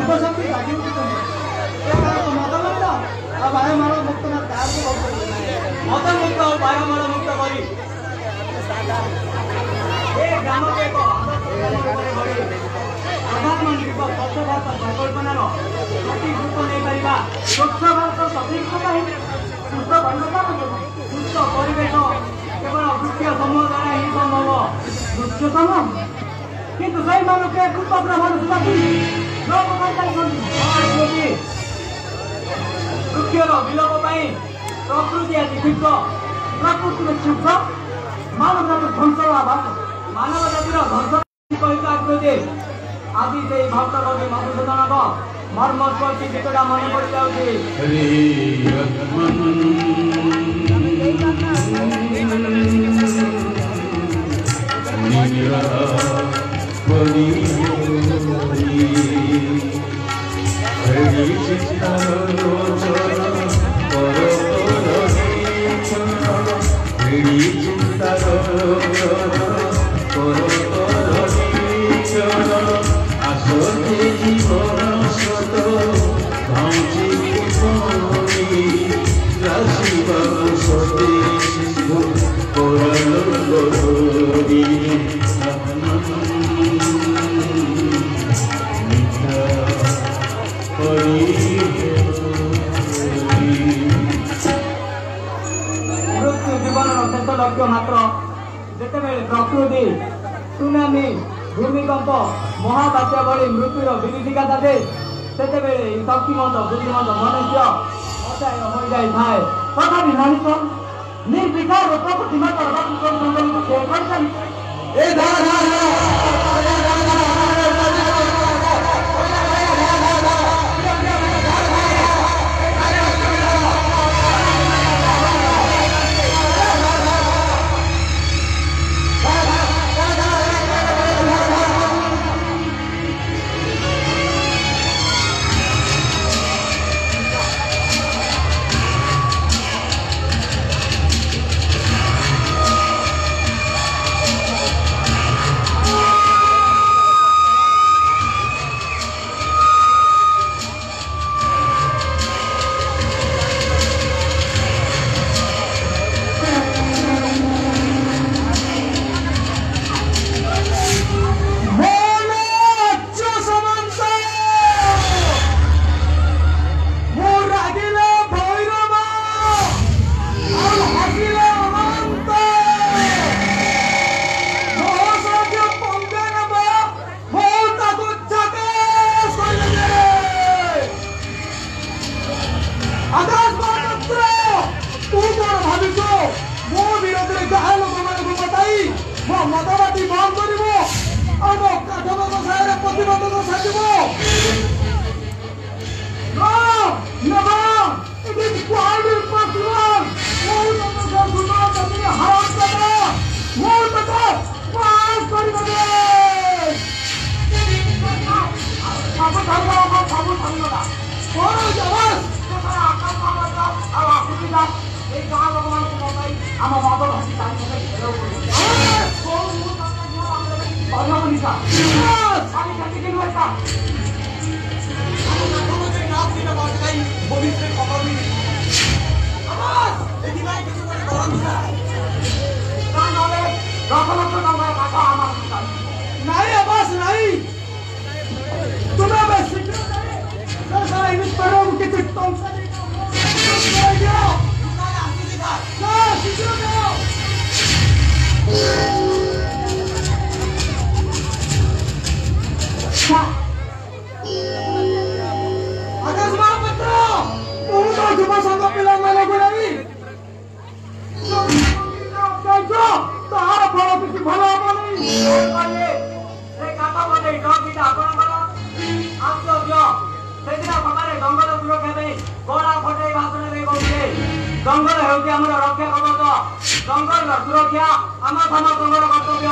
ଯୁବଶକ୍ତି ଜାଗି ଉଠୁଛନ୍ତି। ମଦମୁକ୍ତ ଆଉ ବାୟୁମଣ୍ଡଳ ମୁକ୍ତ କାହାକୁ ମଦମୁକ୍ତ ଆଉ ବାୟୁମଣ୍ଡଳ ମୁକ୍ତ କରି ଏ ଗ୍ରାମକୁ ଏକ ପ୍ରଧାନମନ୍ତ୍ରୀଙ୍କ ସ୍ୱଚ୍ଛ ଭାରତ ପରିକଳ୍ପନାର ସଠିକ ରୂପ ନେଇପାରିବା। ସ୍ୱଚ୍ଛ ଭାରତ ସଠିକ ପାଇଁ ସୁସ୍ଥ ସୁସ୍ଥ ପରିବେଶ କେବଳ ବୃକ୍ଷ ସମୂହ ଦ୍ୱାରା ହିଁ ସମ୍ଭବ। ବୃକ୍ଷ ସମୂହ କିନ୍ତୁ ସେଇମାନଙ୍କୁ ବୃକ୍ଷର ବିଲୋପ ପାଇଁ ପ୍ରକୃତି ଆଜି କ୍ଷୁବ୍ଧ, ପ୍ରକୃତିର କ୍ଷୁବ୍ଧ, ମାନବ ଜାତିର ଧ୍ୱଂସର ଆଭାସ, ମାନବ ଜାତିର ଧ୍ୱଂସ କହିବା ଆକୃତି ଆଜି ସେଇ ଭକ୍ତ କବି ମଧୁସୂଦନଙ୍କ ମର୍ମସ୍ପର୍ଶୀ ଗୀତଟା ମନେ ପଡ଼ିଯାଉଛି। ଲକ୍ଷ୍ୟ ମାତ୍ର ଯେତେବେଳେ ପ୍ରକୃତି ସୁନାମି ଭୂମିକମ୍ପ ମହାବାତ୍ୟା ଭଳି ମୃତ୍ୟୁର ବିଭୀଷିକା ସାଥେ ସେତେବେଳେ ଶକ୍ତିମନ୍ତ ବୁଦ୍ଧିମନ୍ତ ମନୁଷ୍ୟ ଅସହାୟ ହୋଇଯାଇଥାଏ। ତଥାପି ମଣିଷ ନିର୍ବିକାର ପ୍ରକୃତି ମାତ୍ର ମଦବାଟି ବନ୍ଦ କରିବ ଆମ କାଠ ବ୍ୟବସାୟରେ ପ୍ରତିବନ୍ଧକ ସାଜିବ। ଆମ ମଦ नहीं आवाज नहीं तुम्हें मैं युव संघ पिला तार फल किसी भल जंगल सुरक्षा कड़ा फटे भाषण कहते जंगल हूँ रक्षा कवच जंगल सुरक्षा आम समस्त कर्तव्य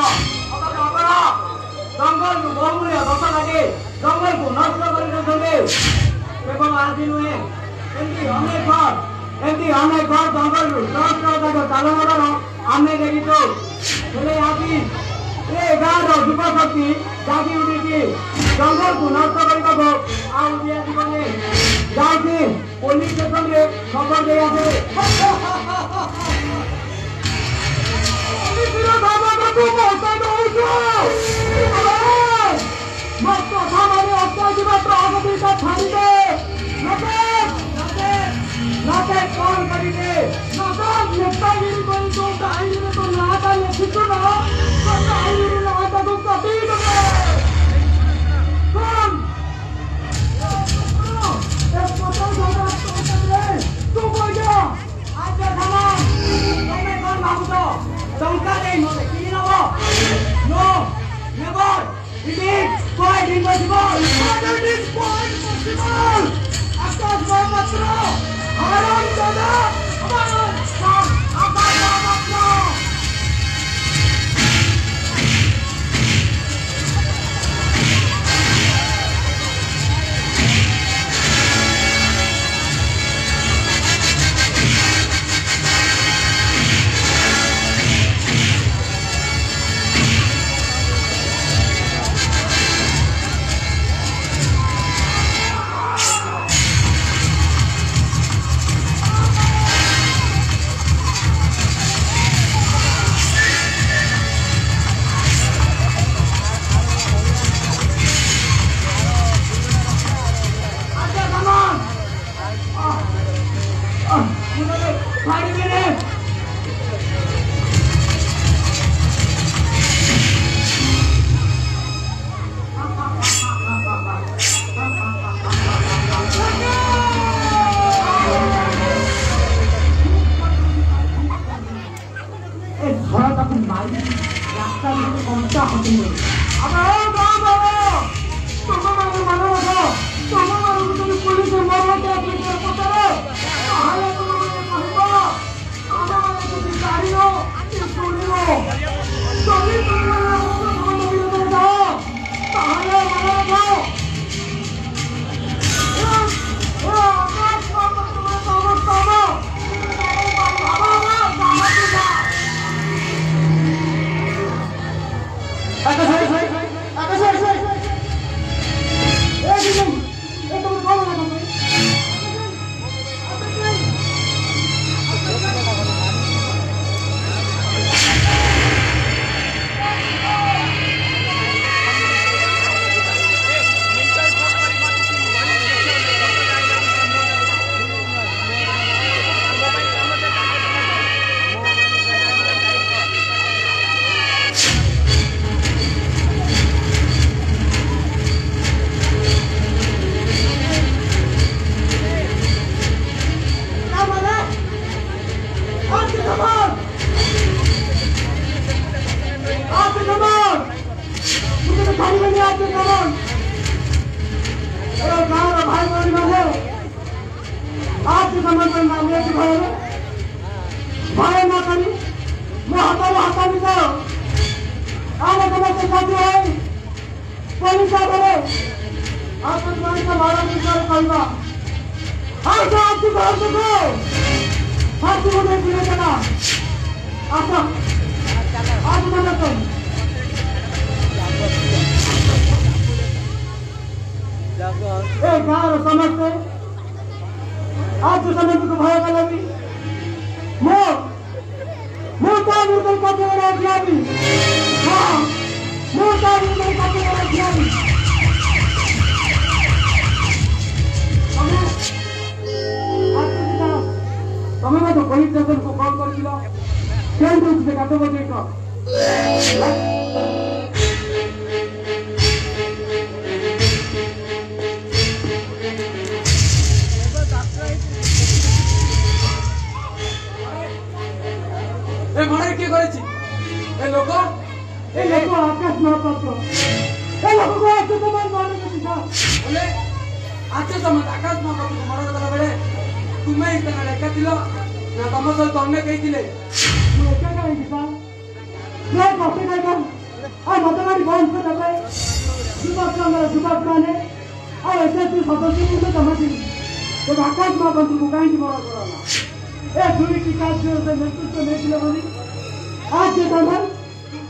जंगल को बहुमूल्य दश लगे जंगल को नष्ट कर केवल आज नुहे अनेक जंगल चालन आम देखी आज ए गाँव युवशक्ति जागी उठी जंगल को नष्ट करने आउदिया जीवन जाऊँगी पुलिस स्टेशन में खबर दे कौन करेंगे नेतागिरी को तो नाटा लिखित ना नाटा को कटी तू बोल गया आज सामान तुम्हें कौन भागो टंका दे नोले कि नबो no never it is quite impossible it is quite impossible आकाश मात्र हराम दादा हमारा आकाश मात्र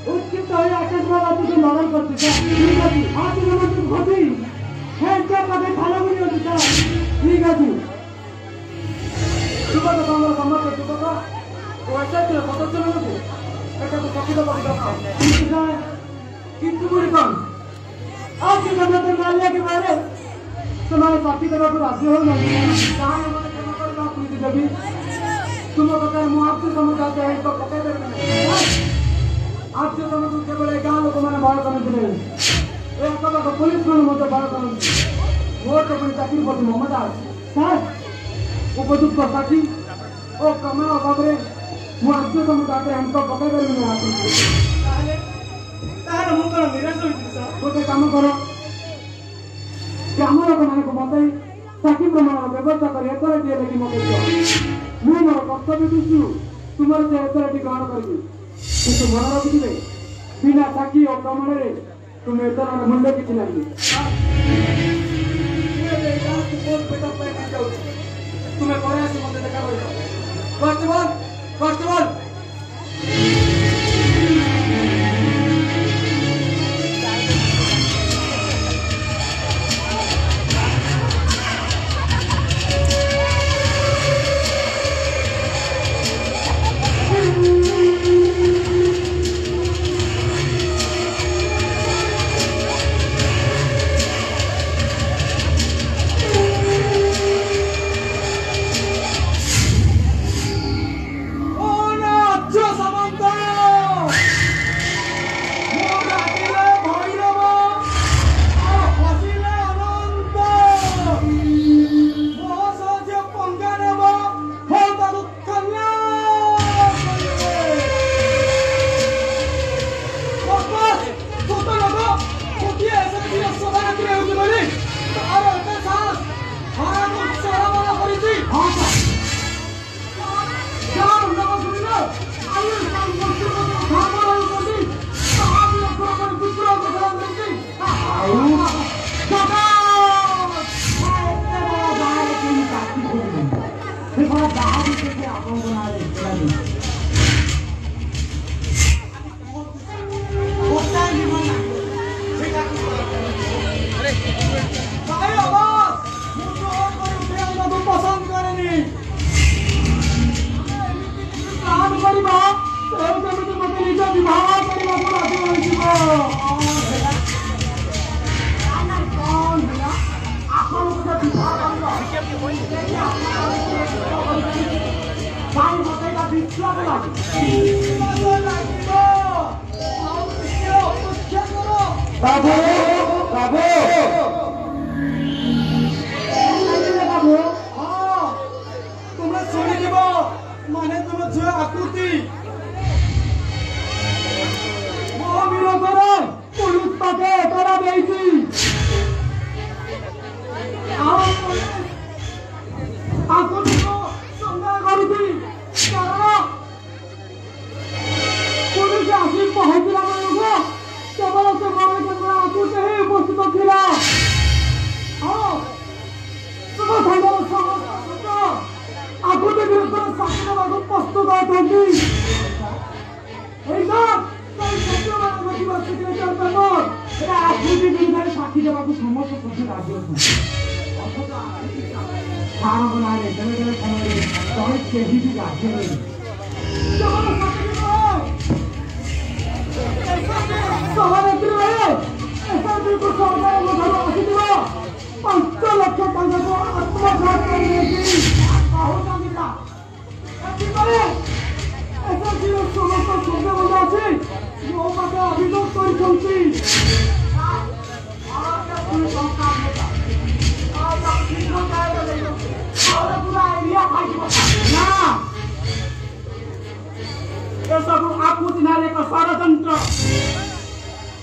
उत्कित होई आकाश बाबा तुझे लड़ाई करते सर ठीक है आज हम तुम खोजी है क्या कभी खाना भी नहीं होता ठीक है सुबह तो काम कर सुबह का वो ऐसा चल पता चलो मुझे बेटा तो कभी तो बात कर कितनी बुरी कौन आज के समय तो मालिया के बारे तुम्हारे साथी तरह को राज्य हो नहीं कहाँ है मुझे क्या कर रहा हूँ जब तुम पता है मुआवजे समझ आते हैं तो पता है आज से समझ के बड़े गाँव लोग मैंने बाहर करने दिले एक तो पुलिस में मुझे बाहर करने वो तो अपनी चाकरी पर मोहम्मद आज सर उपयुक्त साथी ओ कमा बाबरे मुआवजे समझ आते हैं हमको पता है नहीं आते तार मुझे निराश हो गया कोई काम करो क्या हमारा कमाने को मत है ताकि प्रमाण व्यवस्था करिए तो ये लेकिन मत करो मैं मोर कर्तव्य दूसरी तुम्हारे से ऐसा ग्रहण करेगी किंतु मन रखिए बिना ताकि और प्रमाण रे तुम्हें इतना मूल्य किसी नहीं तुम्हें कोई ऐसे मत देखा कांस्टेबल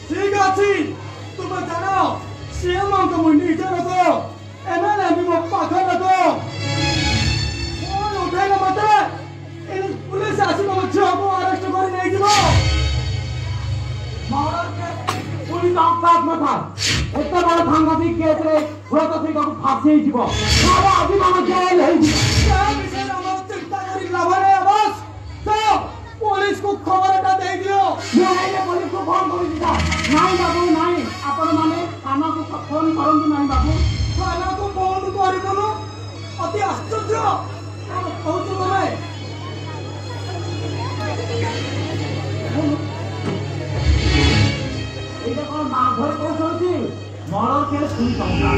ठीक अच्छी तुम जानो सीएम को मुंडी चलो तो एमएलए भी वो पाखा लगो फोन उठाएगा मत इन पुलिस आसी को बच्चों को अरेस्ट कर नहीं दियो मारा के पुलिस आपात मत इतना बड़ा सांगठनिक केस रे हुआ तो से को फांसी ही जीवो सारा आदि मामा जेल है क्या विषय हम चिंता करी लाभ रे बस तो पुलिस को खबरटा दे दियो। मैं पुलिस को फोन कर दिया। नहीं बाबू नहीं, आपण माने थाना को फोन करंतु नहीं बाबू। थाना को फोन करबनो अति आश्चर्य कहू तमे। एटा कोन माघर को सोची मर्डर केस सुनी संस्था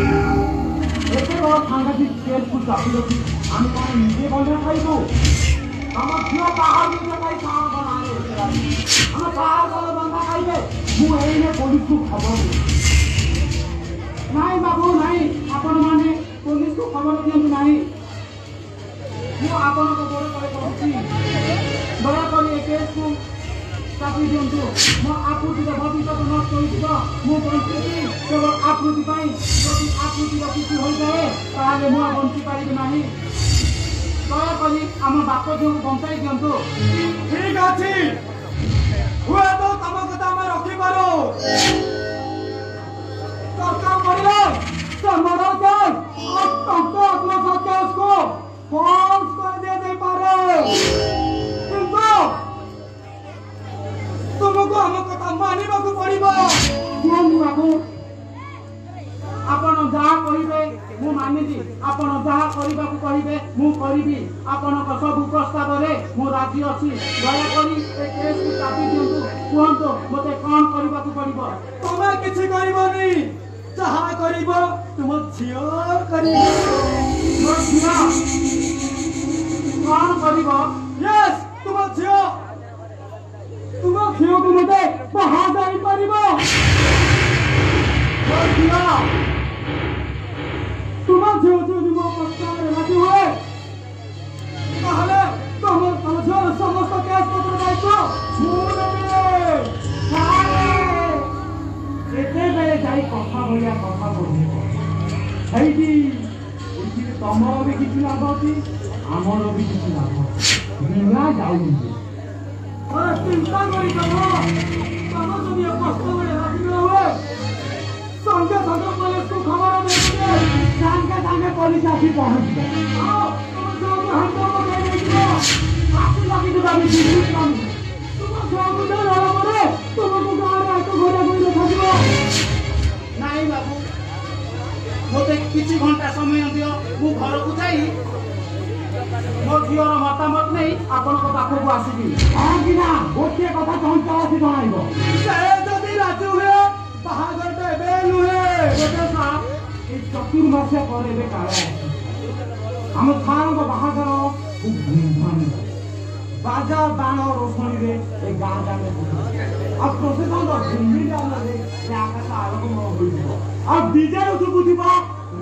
एते बड़ सांघातिक केस को चापी रखी हम कोन निजे बंद खाइबो। हम क्यों बाहर निकल गई काम बनाने हम बाहर वाला बंदा खाइबे। मु एने पुलिस को खबर नहीं बाबू नहीं, आपण माने पुलिस को खबर दियंतु नहीं। मु आपण को बोले करे कहूची दया करी ए केस को चापी दियंतु। मो आकृति भविष्य नष्ट होइबो। मु बंचिबी केवल आकृति पाई। यदि आकृति किछि होई जाए ताले मु बंचि पारिबि नाही। दया करी आम बाप जो बंचाई दियंतु। ठीक अछि हुए तो तम कथा में रखी पारो। सरकार मरले से मर्डर केस अत्यंत आत्महत्या केस को फॉल्स कर दे पारे। किंतु तुमको हम कथा मानिबा को पड़िबो। कोन बाबू आपण जहा कहिबे मु मानिबी। आपण जहा करिबा को कहिबे मु करिबी। आपण को सब प्रस्ताव रे मु राजी अछि। दया करी ए केस को काटी दियंतु। कोहंतो मते कोन करिबा को पड़िबो। तमे किछि करिबोनी। जहा करिबो तुम झियो करिबो। मो झियो कोन करिबो। यस तुम झियो को मते बाहर जाई परिबो। मो झियो तुम झियो मो प्रस्ताव रे राजी हुए ताहले तुम झियो समस्त केस पत्र दायित्व मु नेबे। एते बेले जाई कथा भलिया कथा बोलिबो। हेइदी एठी तमरो भी किछि लाभ अछि हमरो भी किछि लाभ अछि। बिना जाउनी अरे चिंता करी करो। तम जदि प्रस्ताव रे राजी न हुए संगे संगे पुलिस को खबर दे दे। संगे संगे पुलिस आसी पहुंच गए। आओ तुम जो हम दे दियो। आसी लगी दिबा भी ठीक काम। तुम जो दे होला परे तुमको गारे आको घरे कोई देखा दियो। नहीं बाबू मोते किछि घंटा समय दियो। मु घर को जाई मो झियर मतामत नहीं आपण को पाखो को आसीबी। हां कि ना गोटे कथा पहुंचासी जणाइबो। से जदि राजी हुए बाहागर पे बेल हुए गोटे साहब ए चतुर्मास्य करे बे काळे हम थान को बाहागर खूब धूमधाम बाजा बाण रोशनी रे ए गाजा में अब प्रोसेसन तो दिल्ली जाना रे ए आकाश आलोक न होइबो। अब डीजे उठु बुझिबो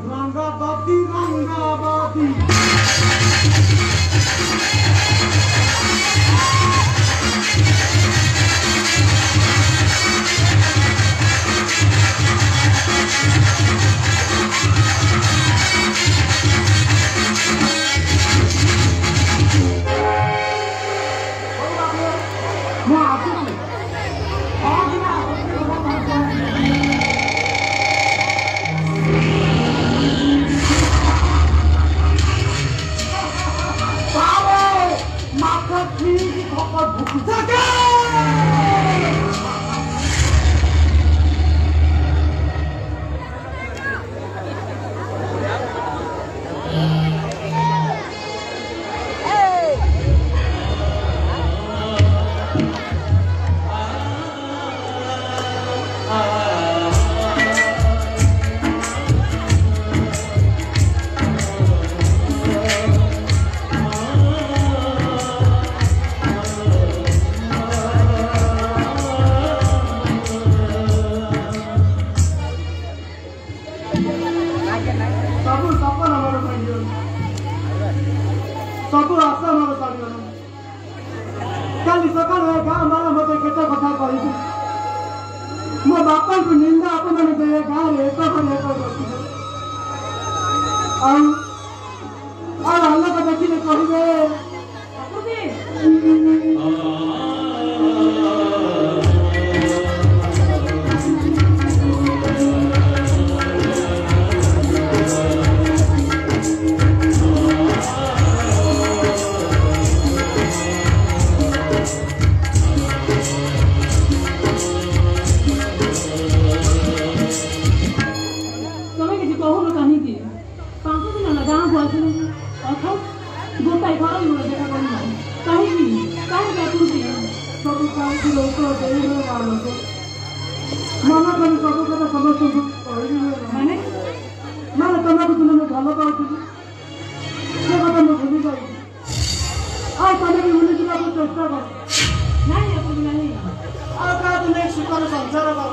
रंगाबाती रंगाबाती। सब आशा मोर सारिगल। काली सकाल गाँ वाला मत केते कथा कहि मो बापा को निंदा अपन ने दे गाँ रे एक और अल्लाह को देखि ने कहिबे आसुनी अथ गोटाए घर ही देखा करना कहीं आकृति सब काम लोक देवे मानस मन कर सब कथा समस्त माने माने तुमको तुमने भल पाऊँ से कथा मैं भूली जाऊँ आ तुम भी भूली जाने को चेष्टा कर नहीं अपन नहीं आ का तुमने सुखर संसार कर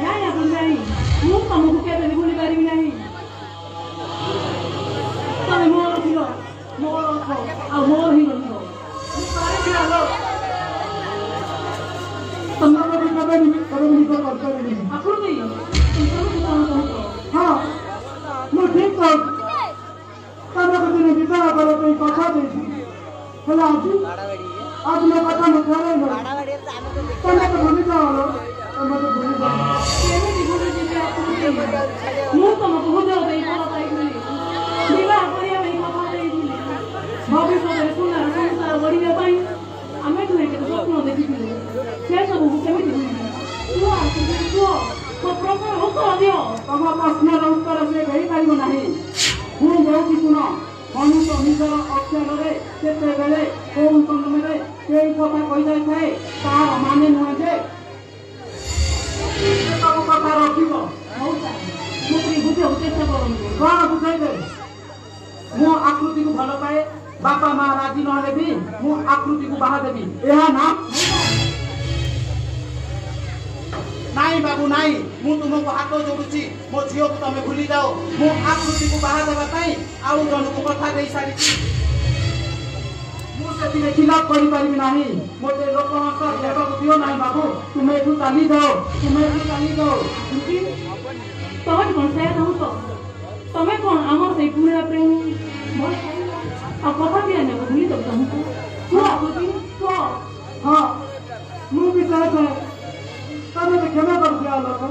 नहीं अपन नहीं मु तुमको केबे भूली पारिबी नहीं तमे मोर हिरो मोर अथ आ मोर हिरो पारिबी आलो तुमको भी कबे नहीं करता नहीं आकृति तुमको कौन कहतो हाँ मैं ठीक कर तुमको तुमने विवाह करो तो कथा देती हेलो आज मैं कथा में खा रही हूँ तुमको भूली जाओ तुमको भूली जाओ केबे भूली जिते आकृति मु तुमको बुझो देई कथा पाइबी विवाह करिया में कथा देई भविष्य में सुंदर संसार बढ़िया पाई आमे दुहे के स्वप्न देखिथिलु से सब केमिति भूली तू आकृति तू प्रश्न उत्तर दियो तम प्रश्नर उत्तर से कही पाइब नहीं हूँ बहुत शुण मनुष्य निजर अक्षर केते बेले कौन समय कई कथा कही जाए थाए तार माने नुहे जे सब कथा रखिब मौसा मुत्री बुझे चेष्टा करंतु कौन बुझाइबे मु आकृति को भल पाए बापा माँ राजी नहले भी मु आकृति को बाहा देवी यह नाम नाई बाबू नाई मु तुमको हाथ जोड़ुची मो झील को तमे भूली जाओ मु आकृति को बाहा देवा पाई आउ जन को कथा दे सारी मु से खिलाफ करि पारिबी नाही मोते लोक हंस देबा को दियो नाही बाबू तुमे एठू चाली जाओ तमे कौन से रहू तो तमे कौन हमर से पूरा प्रेम भल आ कथा भी आने भूली तो तुमको तू आकृति तो हाँ मु भी चाहता है तब मैं क्षमा कर दिया लोग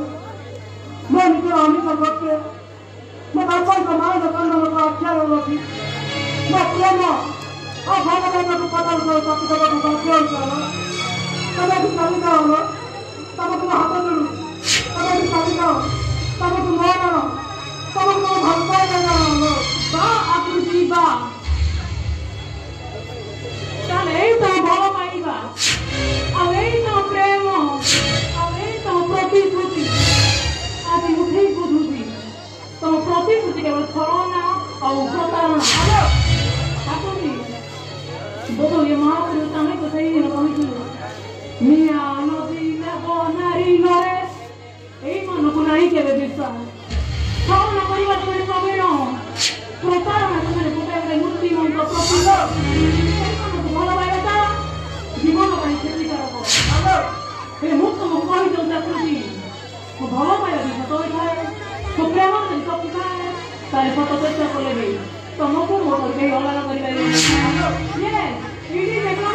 मैं निकल आने का वक्त मैं बापा का मार दकान में लोग अच्छा हो रही मैं प्रेम और भाग भाग को पता लगा सब सब को बात किया चला तब भी चाली का हो तब तुम हाथ जोड़ तब भी चाली का तब तुम मार तब तुम भगवान लगा हो बा आकृति बा चल ए तो भल पाइबा आ ए तो प्रेम प्रतिश्रुति आज मुझे बुझुची तुम प्रतिश्रुति केवल छलना और प्रतारणा आकृति बोलो ये महापुरुष तमे को सही न कहिछु मिया नदी लेबो नारी नरे एई मन को नाही केबे विश्वास छलना करिबा तमे प्रवीण प्रतारणा तमे पुटाइबे मूर्ति मंत्र प्रतीक एई मन को भल पाइबा जीवन ପାଇଁ କ୍ଷତିକାରକ हे मुक्त मुक्ति जो जाती वो भला पाया भी तो है तो प्रेम से सब है तारे फोटो चेष्टा कर ले तुमको मोटर के अलग करी ये इडी देखो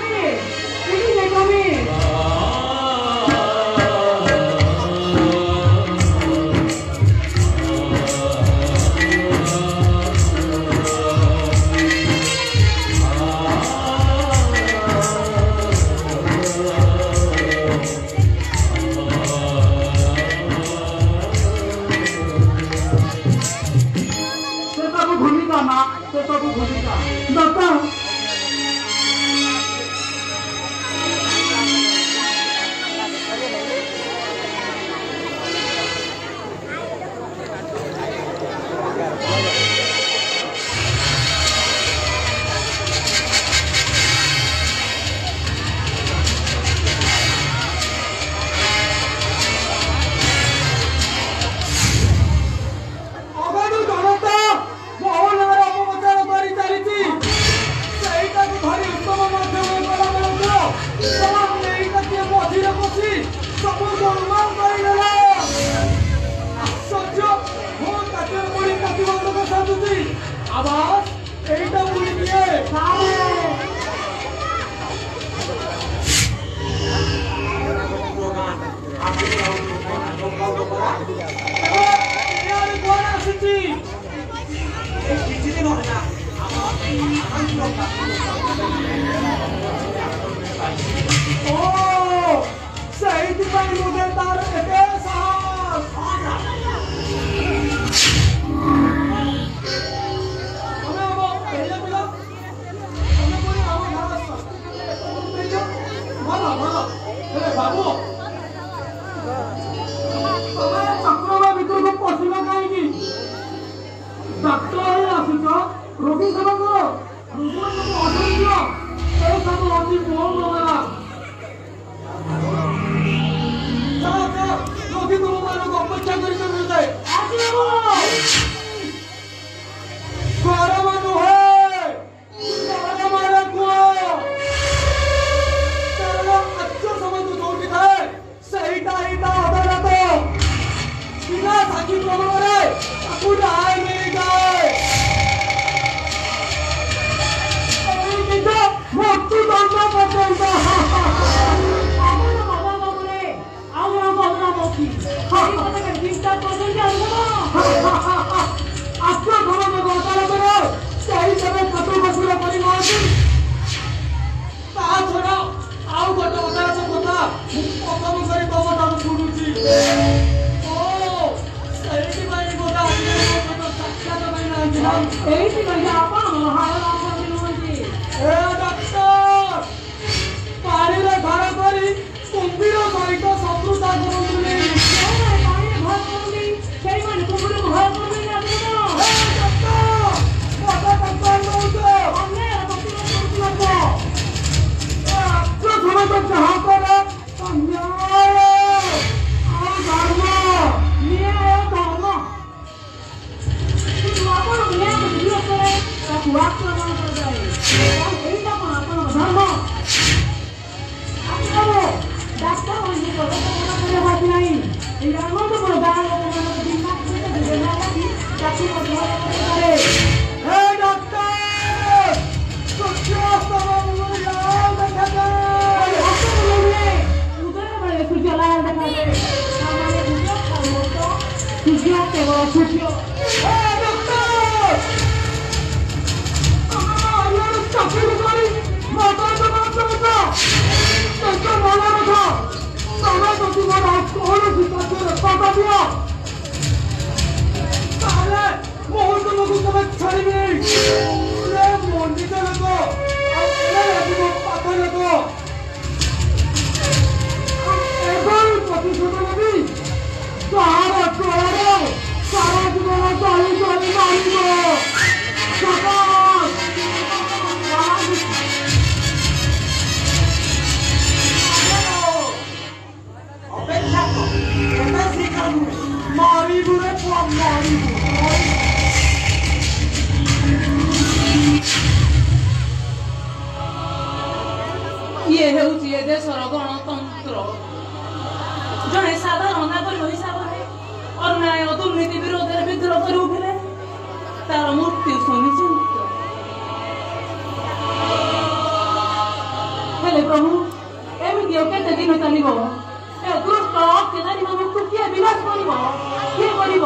ଅପେକ୍ଷା କରିଛନ୍ତି ଗରମ ନୁହେଁ ଗରମର କୁହ କାରଣ ଆଚ୍ୟ ସମାଜ ଯୋଉଠି ଥାଏ ସେଇଟା ହିଁ ତା ଅଦାଲତ ବିନା ସାକ୍ଷୀ ପ୍ରମାଣରେ ତାକୁ ରାୟ ମିଳିଯାଏ ମୃତ୍ୟୁ ଦଣ୍ଡ ପର୍ଯ୍ୟନ୍ତ ପାଣିରେ ଘର କରି କୁମ୍ଭୀର ସହିତ ଶତ୍ରୁତା କରନ୍ତୁନି ये ହେଉଛି ଏ ଦେଶର ଗଣତନ୍ତ୍ର ଜଣେ ସାଧାରଣ ନାଗରିକ ହିସାବରେ ଅନ୍ୟାୟ ଦୁର୍ନୀତି ବିରୋଧରେ ବିଦ୍ରୋହ କରି ଉଠିଲେ ତାର ମୃତ୍ୟୁ ସୁନିଶ୍ଚିତ ହେଲେ ପ୍ରଭୁ ଏମିତି ଆଉ କେତେ ଦିନ ଚାଲିବ ଏ ଦୁଷ୍ଟ ଅତ୍ୟାଚାରୀ ମାନଙ୍କୁ କିଏ ବିନାଶ କରିବ କିଏ କରିବ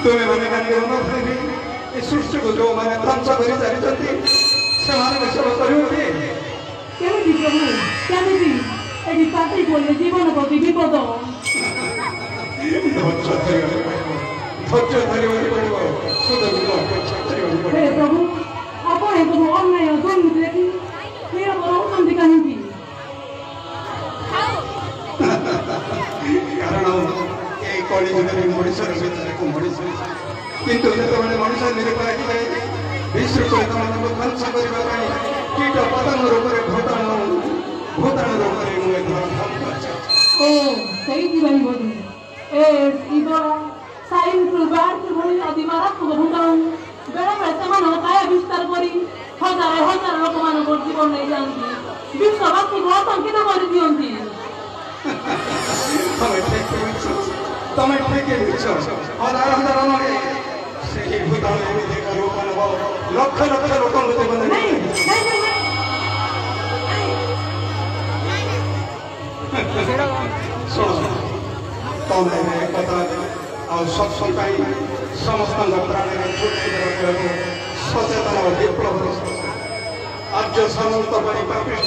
तुम्हें मने सृष्टि को जो मैंने ध्वंस कर जीवन प्रति विपद प्रभु आपण अन्याय दुर्नीति देखी कहीं कारण कलिजुगे मनुष्य किंतु जिते मनुष्य निरपराध विश्वकर्ता ध्वंस करने कीट पतंग रोग भूताणु रोग आदि मारात्मक भूताणु बेले बेले से काय विस्तार कर हजार हजार लोक मान जीवन नहीं जाती विश्ववासी को आतंकित कर दिखती तमें ठीक हजार हजार से भूताणु एमती रूप नब लक्ष लक्ष लोक नहीं नहीं नहीं तमें एकता और सत्संग समस्त प्राणी सचेतन विप्लव आर्य समस्त पापिष्ट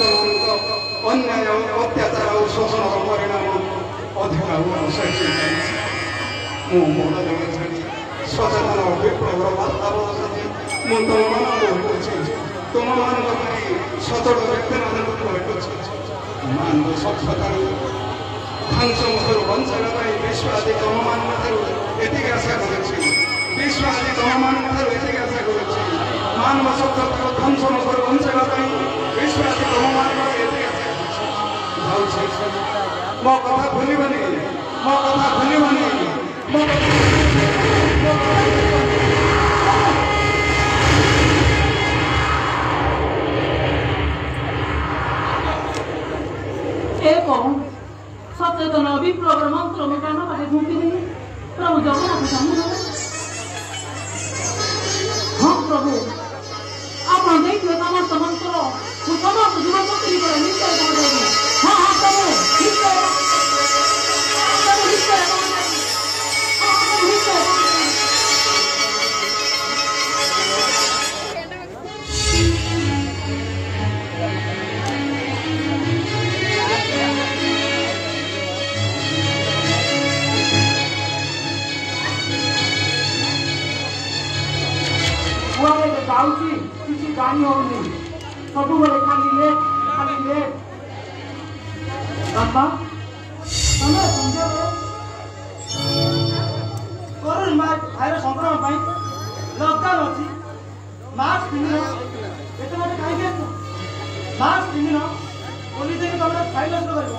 अन्याय अत्याचार और शोषण परिणाम अधिक सही सचेतन विप्लव वार्ता तुम तुम मान सचल व्यक्ति मानव स्वच्छता ध्वंस मुखर बचाई विश्व आदि तममान ये आशा कर विश्व आदि तममान ये आशा कर मानव स्वच्छता ध्वंस मुखर बचाई विश्व आदि तममान ये आशा मो कथा भूलबनी मो कथा भूलबनी मो सचेतन विप्लव मंत्र में कान पाटे घुमती नहीं प्रभु जगन्नाथ सामने हाँ प्रभु आप देखिए समस्त मंत्र समस्त जीवन शक्ति निश्चय हाँ हाँ प्रभु निश्चय जाऊँगी किसी जानी होनी सब बोले खाली लेट बाबा हमें समझे कोरोना भाइरस संक्रमण पाई लॉकडाउन अच्छी मास्क पिंधन एते मते काई के मास्क पिंधन पुलिस के तमरा फाइन नष्ट करबो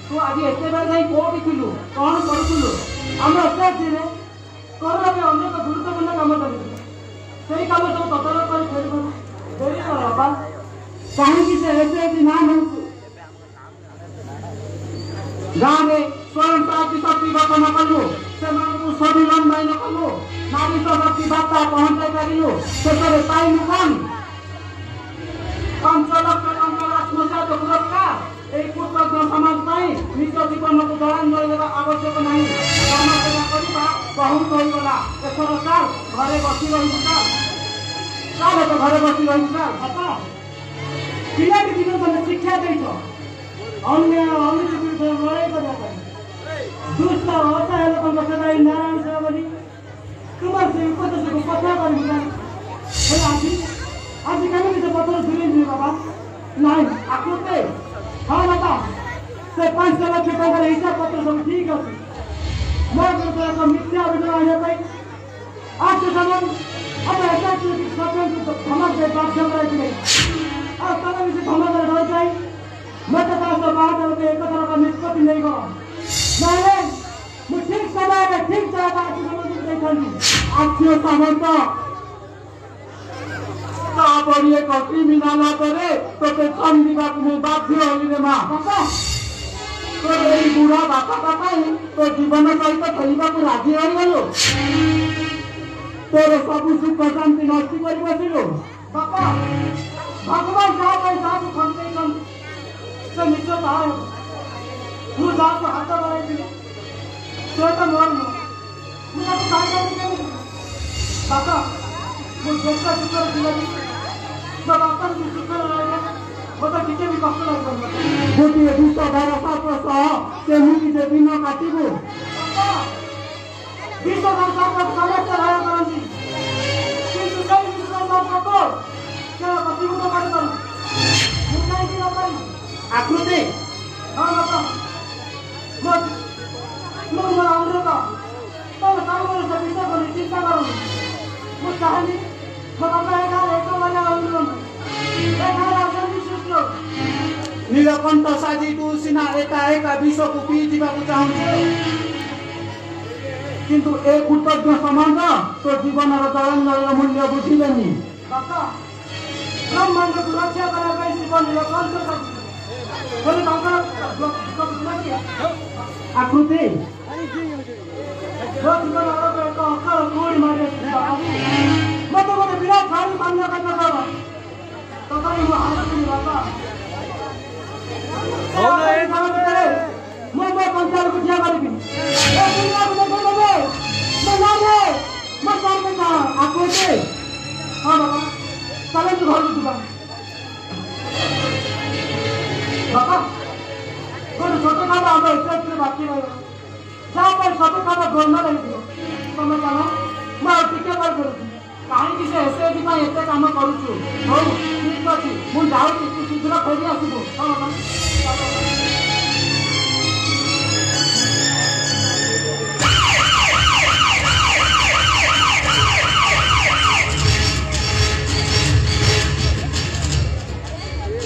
तू आज एत बार कौटी थी कौन करूँ आम दिन कोरोना पे अनेक गुरुत्वपूर्ण कम कर कम सब तदारख कर बाबा कहीं से ना गाँव में स्वयं शक्ति गठन कलु से स्वाभिमान बाइन कलु नारी शक्ति बार्ता पहुंचाई पारू से पाइलु कौन 5 लाख आत्मसात पुरस्कार एक कृतज्ञ समाज निज जीवन को जलांजलि देवा आवश्यक नहीं समाजसेवा करवा बहुत होगा एथर साल घरे बसी रही साल घरे बसी रही बापा पिला जीवन तुम शिक्षा देख अन्य अनिति विरुद्ध लड़ाई करने दुष्ट असहाय लोक सेवा नारायण सेवा करी तुम से उपदेश को कथा कर आज कहीं से पत्र दूरी बाबा नहीं आकृते हाँ बाबा से 5 लाख टका हिसाब पत्र सब ठीक अच्छे मो विरुद्ध मिथ्या अभियोग आने आज समय अब ऐसा धमक दे बाध्य कराई और तब से धमक रह जाए मैं तो बात एक तरह का निष्पत्ति नहीं कर ठीक समय में ठीक जगह आखिर सामंत तापरी एक क्रिमिनाल तोते छंदा मुझे बाध्य हली रे माँ तो यही बुढ़ा बापा तो जीवन सहित खेलने को राजी हो गलु तोर सब सुख शांति नष्ट कर बसिलु बापा भगवान क्या खंडे से निज मुझे हाथ बढ़ाई तो मोर बापा मुझे बापा मत टे भी कष्ट गोटे दूत भरोसा केमी दिन काटबू विश्व संसार समस्त भय करती आकृति हाँ बापा मोर अनुरोध तुम सब विषय कर चिंता कर चाहनी एक अनुरोध नीलकंठ साजी तू सीना एका एका विष को पी जीवाकू चाहूँ किंतु ए कृतज्ञ समाज तो जीवन तरंगर मूल्य बुझिलेनी बाबा ब्रह्मांड को रक्षा करने ପାଇଁ ଶିବ ନୀଳକଣ୍ଠ ବୋଲି ତାଙ୍କର आकृति जो जीवन ଏକ ଅକାଳ କୋଡ଼ି ମାରି ମତେ ଗୋଟେ ବିରାଟ ଭାରି ମାନ୍ୟ କଥା କର ତଥାପି ମୁଁ ହାରୁଥିଲି ବାପା ମୁଁ ମୋ ପଞ୍ଚାୟତକୁ ଠିଆ କରିବି ଏ ଦୁନିଆକୁ ଦେଖେଇଦେବେ ମୋ ନାଁରେ ମୋ ସାମନେ କଣ आकृति ହଁ ବାବା ଚାଲନ୍ତୁ ଘରକୁ ଯିବା ବାପା ଗୋଟେ ଛୋଟ କାମ ଆମ ଏକାତ୍ରରେ ବାକି ରହିବ ଯାହା ପାଇଁ ସବୁ କାମ ଦ୍ୱନ୍ଦ ରହିଯିବ ତମେ ଚାଲ ମୁଁ ଆଉ ଟିକେ ପରେ କରୁଛି କାହିଁକି ସେ ଏସଏବି ପାଇଁ ଏତେ କାମ କରୁଛୁ ହଉ ଠିକ ଅଛି ମୁଁ ଯାଉଛି ତୁ ଶୀଘ୍ର ଫେରି ଆସିବୁ ହଁ ବାବା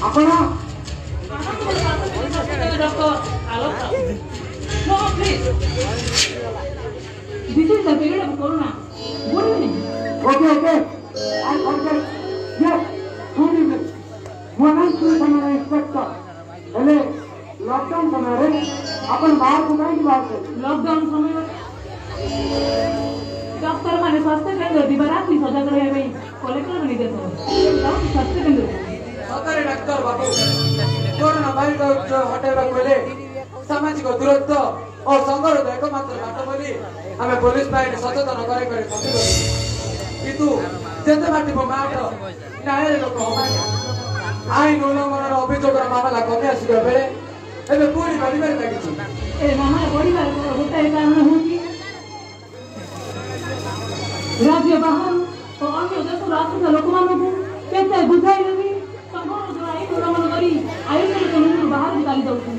ଆପଣ No, please. This is the period of Corona. Good evening. Okay. I forget. Yes, good evening. Monantri Samara Inspector. हेले लॉकडाउन समय रे अपन बाहर को कहीं बाहर से लॉकडाउन समय डॉक्टर माने स्वास्थ्य केंद्र दिवारात्रि सजग रहे भाई कलेक्टर निर्देश स्वास्थ्य केंद्र सरकारी डाक्टर बाबू कोरोना भाइरस हटाइबा कोले सामाजिक दूरत्व और संघर्ष एकमात्र बाटो बोली आमे पुलिस बाहिनी सचेतन करे करे किंतु जेते बाटी माट न्याय लोक हमारे आईन उल्लंघन अभियोग मामला कमी आसिबा बेले एबे पूरी परिवार लागिछि ए मामा परिवार गोटे कारण होची राज्य बाहर तो अन्य देश राष्ट्र लोक मानकु केते बुझाई देबी संघर्ष जो आईन उल्लंघन करी आईन कानून बाहर निकाली दउछन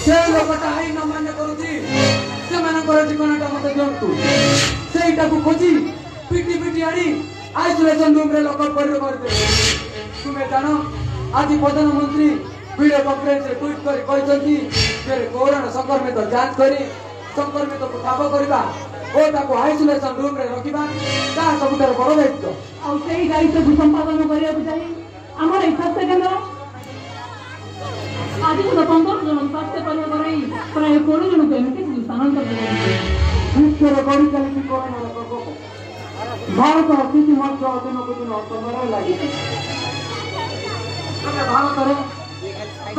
से लोकटा आईन मान्य करूची सेमानकर ठिकानाटा मते दियंतु सेइटाकू खोजी पिटी आनी आइसोलेशन रूम रे लॉकअप कर दे तुमे जानो आज प्रधानमंत्री वीडियो कॉन्फ्रेंस रे ट्वीट कर कहचंती जे कोरोना संक्रमित जांच करी संक्रमित को ठाब करबा ओ ताको आइसोलेशन रूम रे रखिबा ता सबुतर बड़ दायित्व और सेही दायित्व को संपादन करिया बुझाई हमर स्वास्थ्य केंद्र आज को 15 जन स्वास्थ्य कर्मी कराई प्राय 20 जन को एमटी स्थानांतर कर विश्व बड़ी चलती कोरोना प्रकोप भारत स्थिति मध्य दिन को दिन समय लगी भारत रे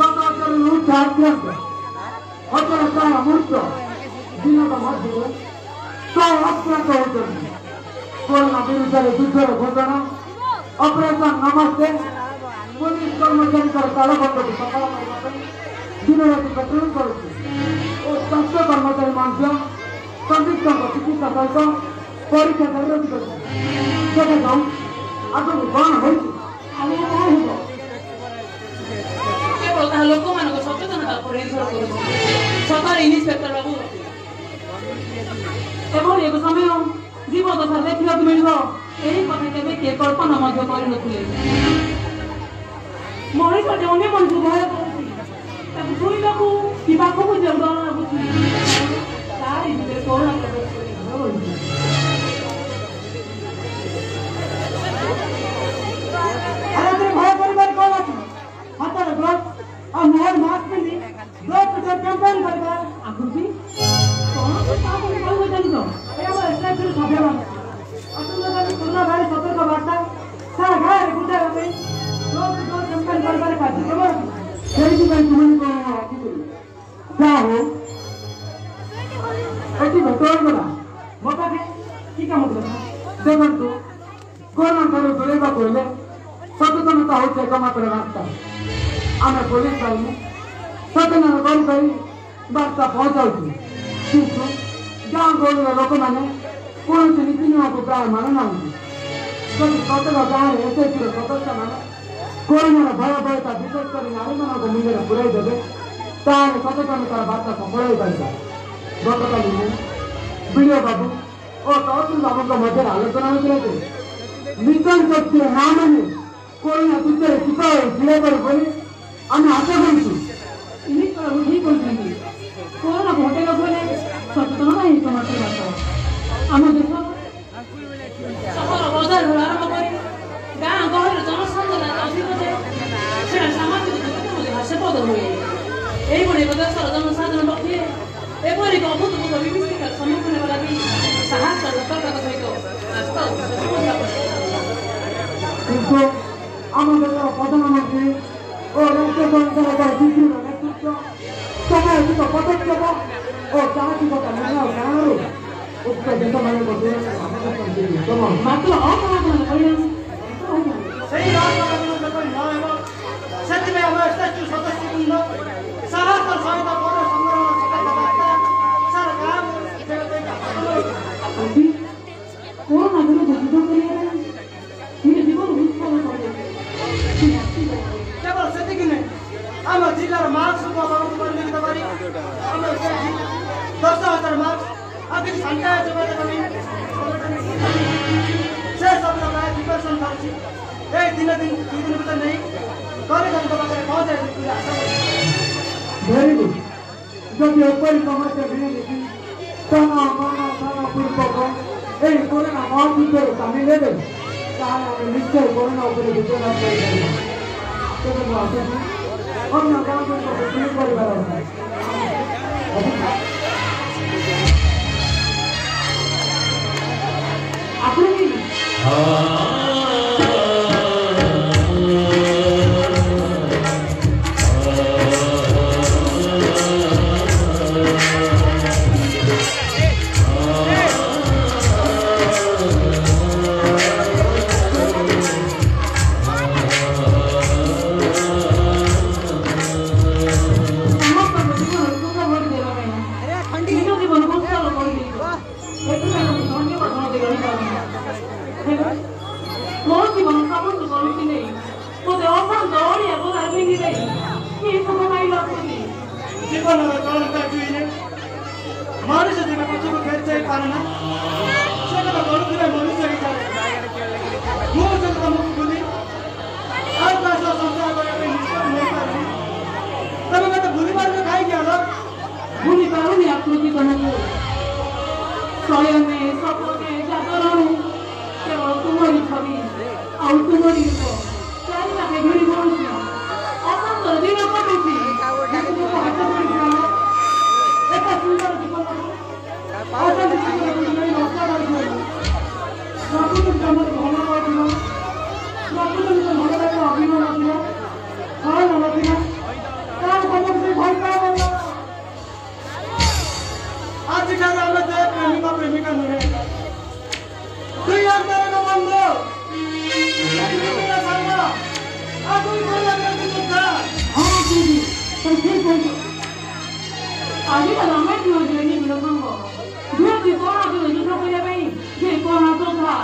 10,000 लोग आक्रांत हजार मृत्यु दिन मध्य 100 आक्रांत होती कोरोना विरुद्ध युद्धर घोषणा ऑपरेशन नमस्ते पुलिस कर्मचारी तालबंद को सफल करने दिन राति पेट्रोलिंग करुच्ची और स्वास्थ्य कर्मचारी मध्य संदिग्ध चिकित्सा सहित परीक्षा जारी कर आगे कौन हो केवल ता लोक मानको सचेतनता पर निर्भर करू सरकारी इन्स्पेक्टर बाबू एभଳି ଏକ ସମୟ ଜୀବ ଦଶା ଦେଖିବାକୁ ମିଳିବ ଏହି କଥା କେବେ କିଏ କଳ୍ପନା ମଧ୍ୟ କରିନଥିଲେ ମଣିଷଟି ଅନ୍ୟ ମଣିଷକୁ ଭୟ କରୁଛି ତାକୁ ଶୁଣିବାକୁ କି ପାଖକୁ ଯେଉଁ ଡର ଲାଗୁଛି ତାରି ଭିତରେ କରୋନା ପ୍ରବେଶ କରି ଘର ରହିଛି भय परिवार कौन अच्छी हाथ ग्लोव और मुहर मास्क पिंधि ग्लोव से कैंपेन करबा आकृति कौन से काम कर जानितो ए हम स्टेशन सभ्य असुंदर कोरोना वायरस सतर्क वार्ता सारा गाय गुंडा पे ग्लोव से कैंपेन करबा रे काजी केवल जेही ପାଇଁ ତୁମେ କଣ ଆକି जा हो एटी भटोर गला मोटा के की काम करबा देखंतु कोरोना ठाରୁ ଦୂରେଇବା କହିଲେ सचेतनता होते एकमात्र रास्ता आम पुलिस बाहिनी सचेतन कर बार्ता पहुंचाऊ किंतु गाँ गहली लोक मैंने कौन नीति नियम को प्राय मानु ना जब प्रत्येक गाँव एसएचजी सदस्य मैंने कोरोनार भयावहता विशेषकर नारी मान मुंडे पुराई देवे तार सचेतनतार बार्ता सफल हो पार गतकाली विडियो बाबू और तहसील बाबू मध्य आलोचना होती मिशन शक्ति ना माने कोरोना सूत्र टिपा ढिला कर आम आशा करूँ ଆମ ଦେଶର ପ୍ରଧାନମନ୍ତ୍ରୀ ଓ ରାଜ୍ୟ ସରକାରଙ୍କର ବିଜୁର ନେତୃତ୍ୱ ସମୟୋଚିତ ପଦକ୍ଷେପ ଓ ସାହସିକତା ନିର୍ଣ୍ଣୟ କାରଣରୁ ଉକ୍ତ ଦେଶମାନଙ୍କ ମାତ୍ର ଅସମାଧାନ ପରିଣାମ ସେହି ରାଜନୈତିକ ଯେପରି ନ ହେବ ସେଥିପାଇଁ ଆମ ଏସ୍ଏଚ୍ୟୁ ସଦସ୍ୟବୃନ୍ଦ ସାହସର ସହିତ ପୌର ସଂଗ୍ରାମ ଶିଖାଇବା ଦରକାର। ସାର୍ ଗାଁ ଆଜି କୋରୋନା ବିରୋଧ ଯୁଦ୍ଧ କରିବା ପାଇଁ ନିଜ ଜୀବନ ଉତ୍ସର୍ଗ କରିଦେବେ। କେବଳ ସେତିକି ନୁହେଁ, ଆମ ଜିଲ୍ଲାର ମାସ୍କ ପରିମିତ କରି ଆମେ 10,000 ମାସ୍କ ଆଉ କିଛି ସାନିଟାଇଜର ଯୋଗାଇ ଦେବା ସେ ସବୁ ପ୍ରାୟ ପ୍ରିପାରେସନ୍ ଚାଲିଛି। এই দিনে দিন 2 দিন ভিতরে নেই করে তাদের পাখে পৌঁছায় দিতে আশা করি। Very good. যদি এপরি সমস্যা মিলেমিশি তৎপূর্বক এই করোনা মহাযুদ্ধে সামিল ହେବେ ତାହେଲେ ଆମେ ନିଶ୍ଚୟ କରୋନା ଉପରେ ବିଜୟ ଲାଭ କରିପାରିବା। ତେବେ ମୁଁ ଆସୁଛି ଅନ୍ୟ ଗାଁଗୁଡ଼ିକ ବିକ୍ରି କରିବାର ଆପଣ ବି ଜୀବନର ଚଳନ୍ତା ଜୁଇରେ ମଣିଷ ଯେବେ ପଛକୁ ଫେରି ଯାଇପାରେ ନା ସେ କଥା କରୁଥିଲେ ମଣିଷ ହେଇଥାଏ। ମୁଁ ଯଦି ତମକୁ ଭୁଲି ଆଉ କାହା ସହ ସଂସାର କରିବା ପାଇଁ ନିଷ୍ପତ୍ତି ନେଇପାରିବି ତମେ ମତେ ଭୁଲି ପାରିବ କାହିଁକି ଆଲ ଭୁଲି ପାରୁନି ଆକୃତି ତମକୁ ଶୟନେ ସପନେ ଜାଗରଣୁ କେବଳ ତୁମରି ଛବି ଆଉ ତୁମରି ରୂପ ଚାରି ପାଖେ ଭିଡ଼ି ପଡ଼ୁଛି ଅଶାନ୍ତର ଦିନ କଟୁଛି। ହାତ ଧରିଥିଲା ଏକ ସୁନ୍ଦର ଜୀବନ ଅଶାନ୍ତି ଜୀବନକୁ ନେଇ ନଷ୍ଟ କରିଥିଲା। ପ୍ରକୃତି ତମର ଭଲ ନଥିଲା, ପ୍ରକୃତି ଭଲ ତାଙ୍କର ଅଭିନୟ ନଥିଲା, ଫଳ ନଥିଲା, ତାର ତମକୁ ଭଲ ପାଇବା। ଆଜିଠାରୁ ଆମେ ଯେ ପ୍ରେମିକ ପ୍ରେମିକା ନୁହେଁ ଦୁଇ ଅନ୍ତରଙ୍କ ବନ୍ଧ ସାଙ୍ଗ ଆଉ ଦୁଇ ଭଲ ଯୋଦ୍ଧା। ହଁ ଦିଦି ଠିକ କହିଛ। ଆଜିକାଲି ଆମେ କିଏ ଯାଇନି ବିଳମ୍ବ ଦୁହେଁ କଣ ଯୁଦ୍ଧ କରିବା ପାଇଁ ଯେ କଣ ଯୋଦ୍ଧା।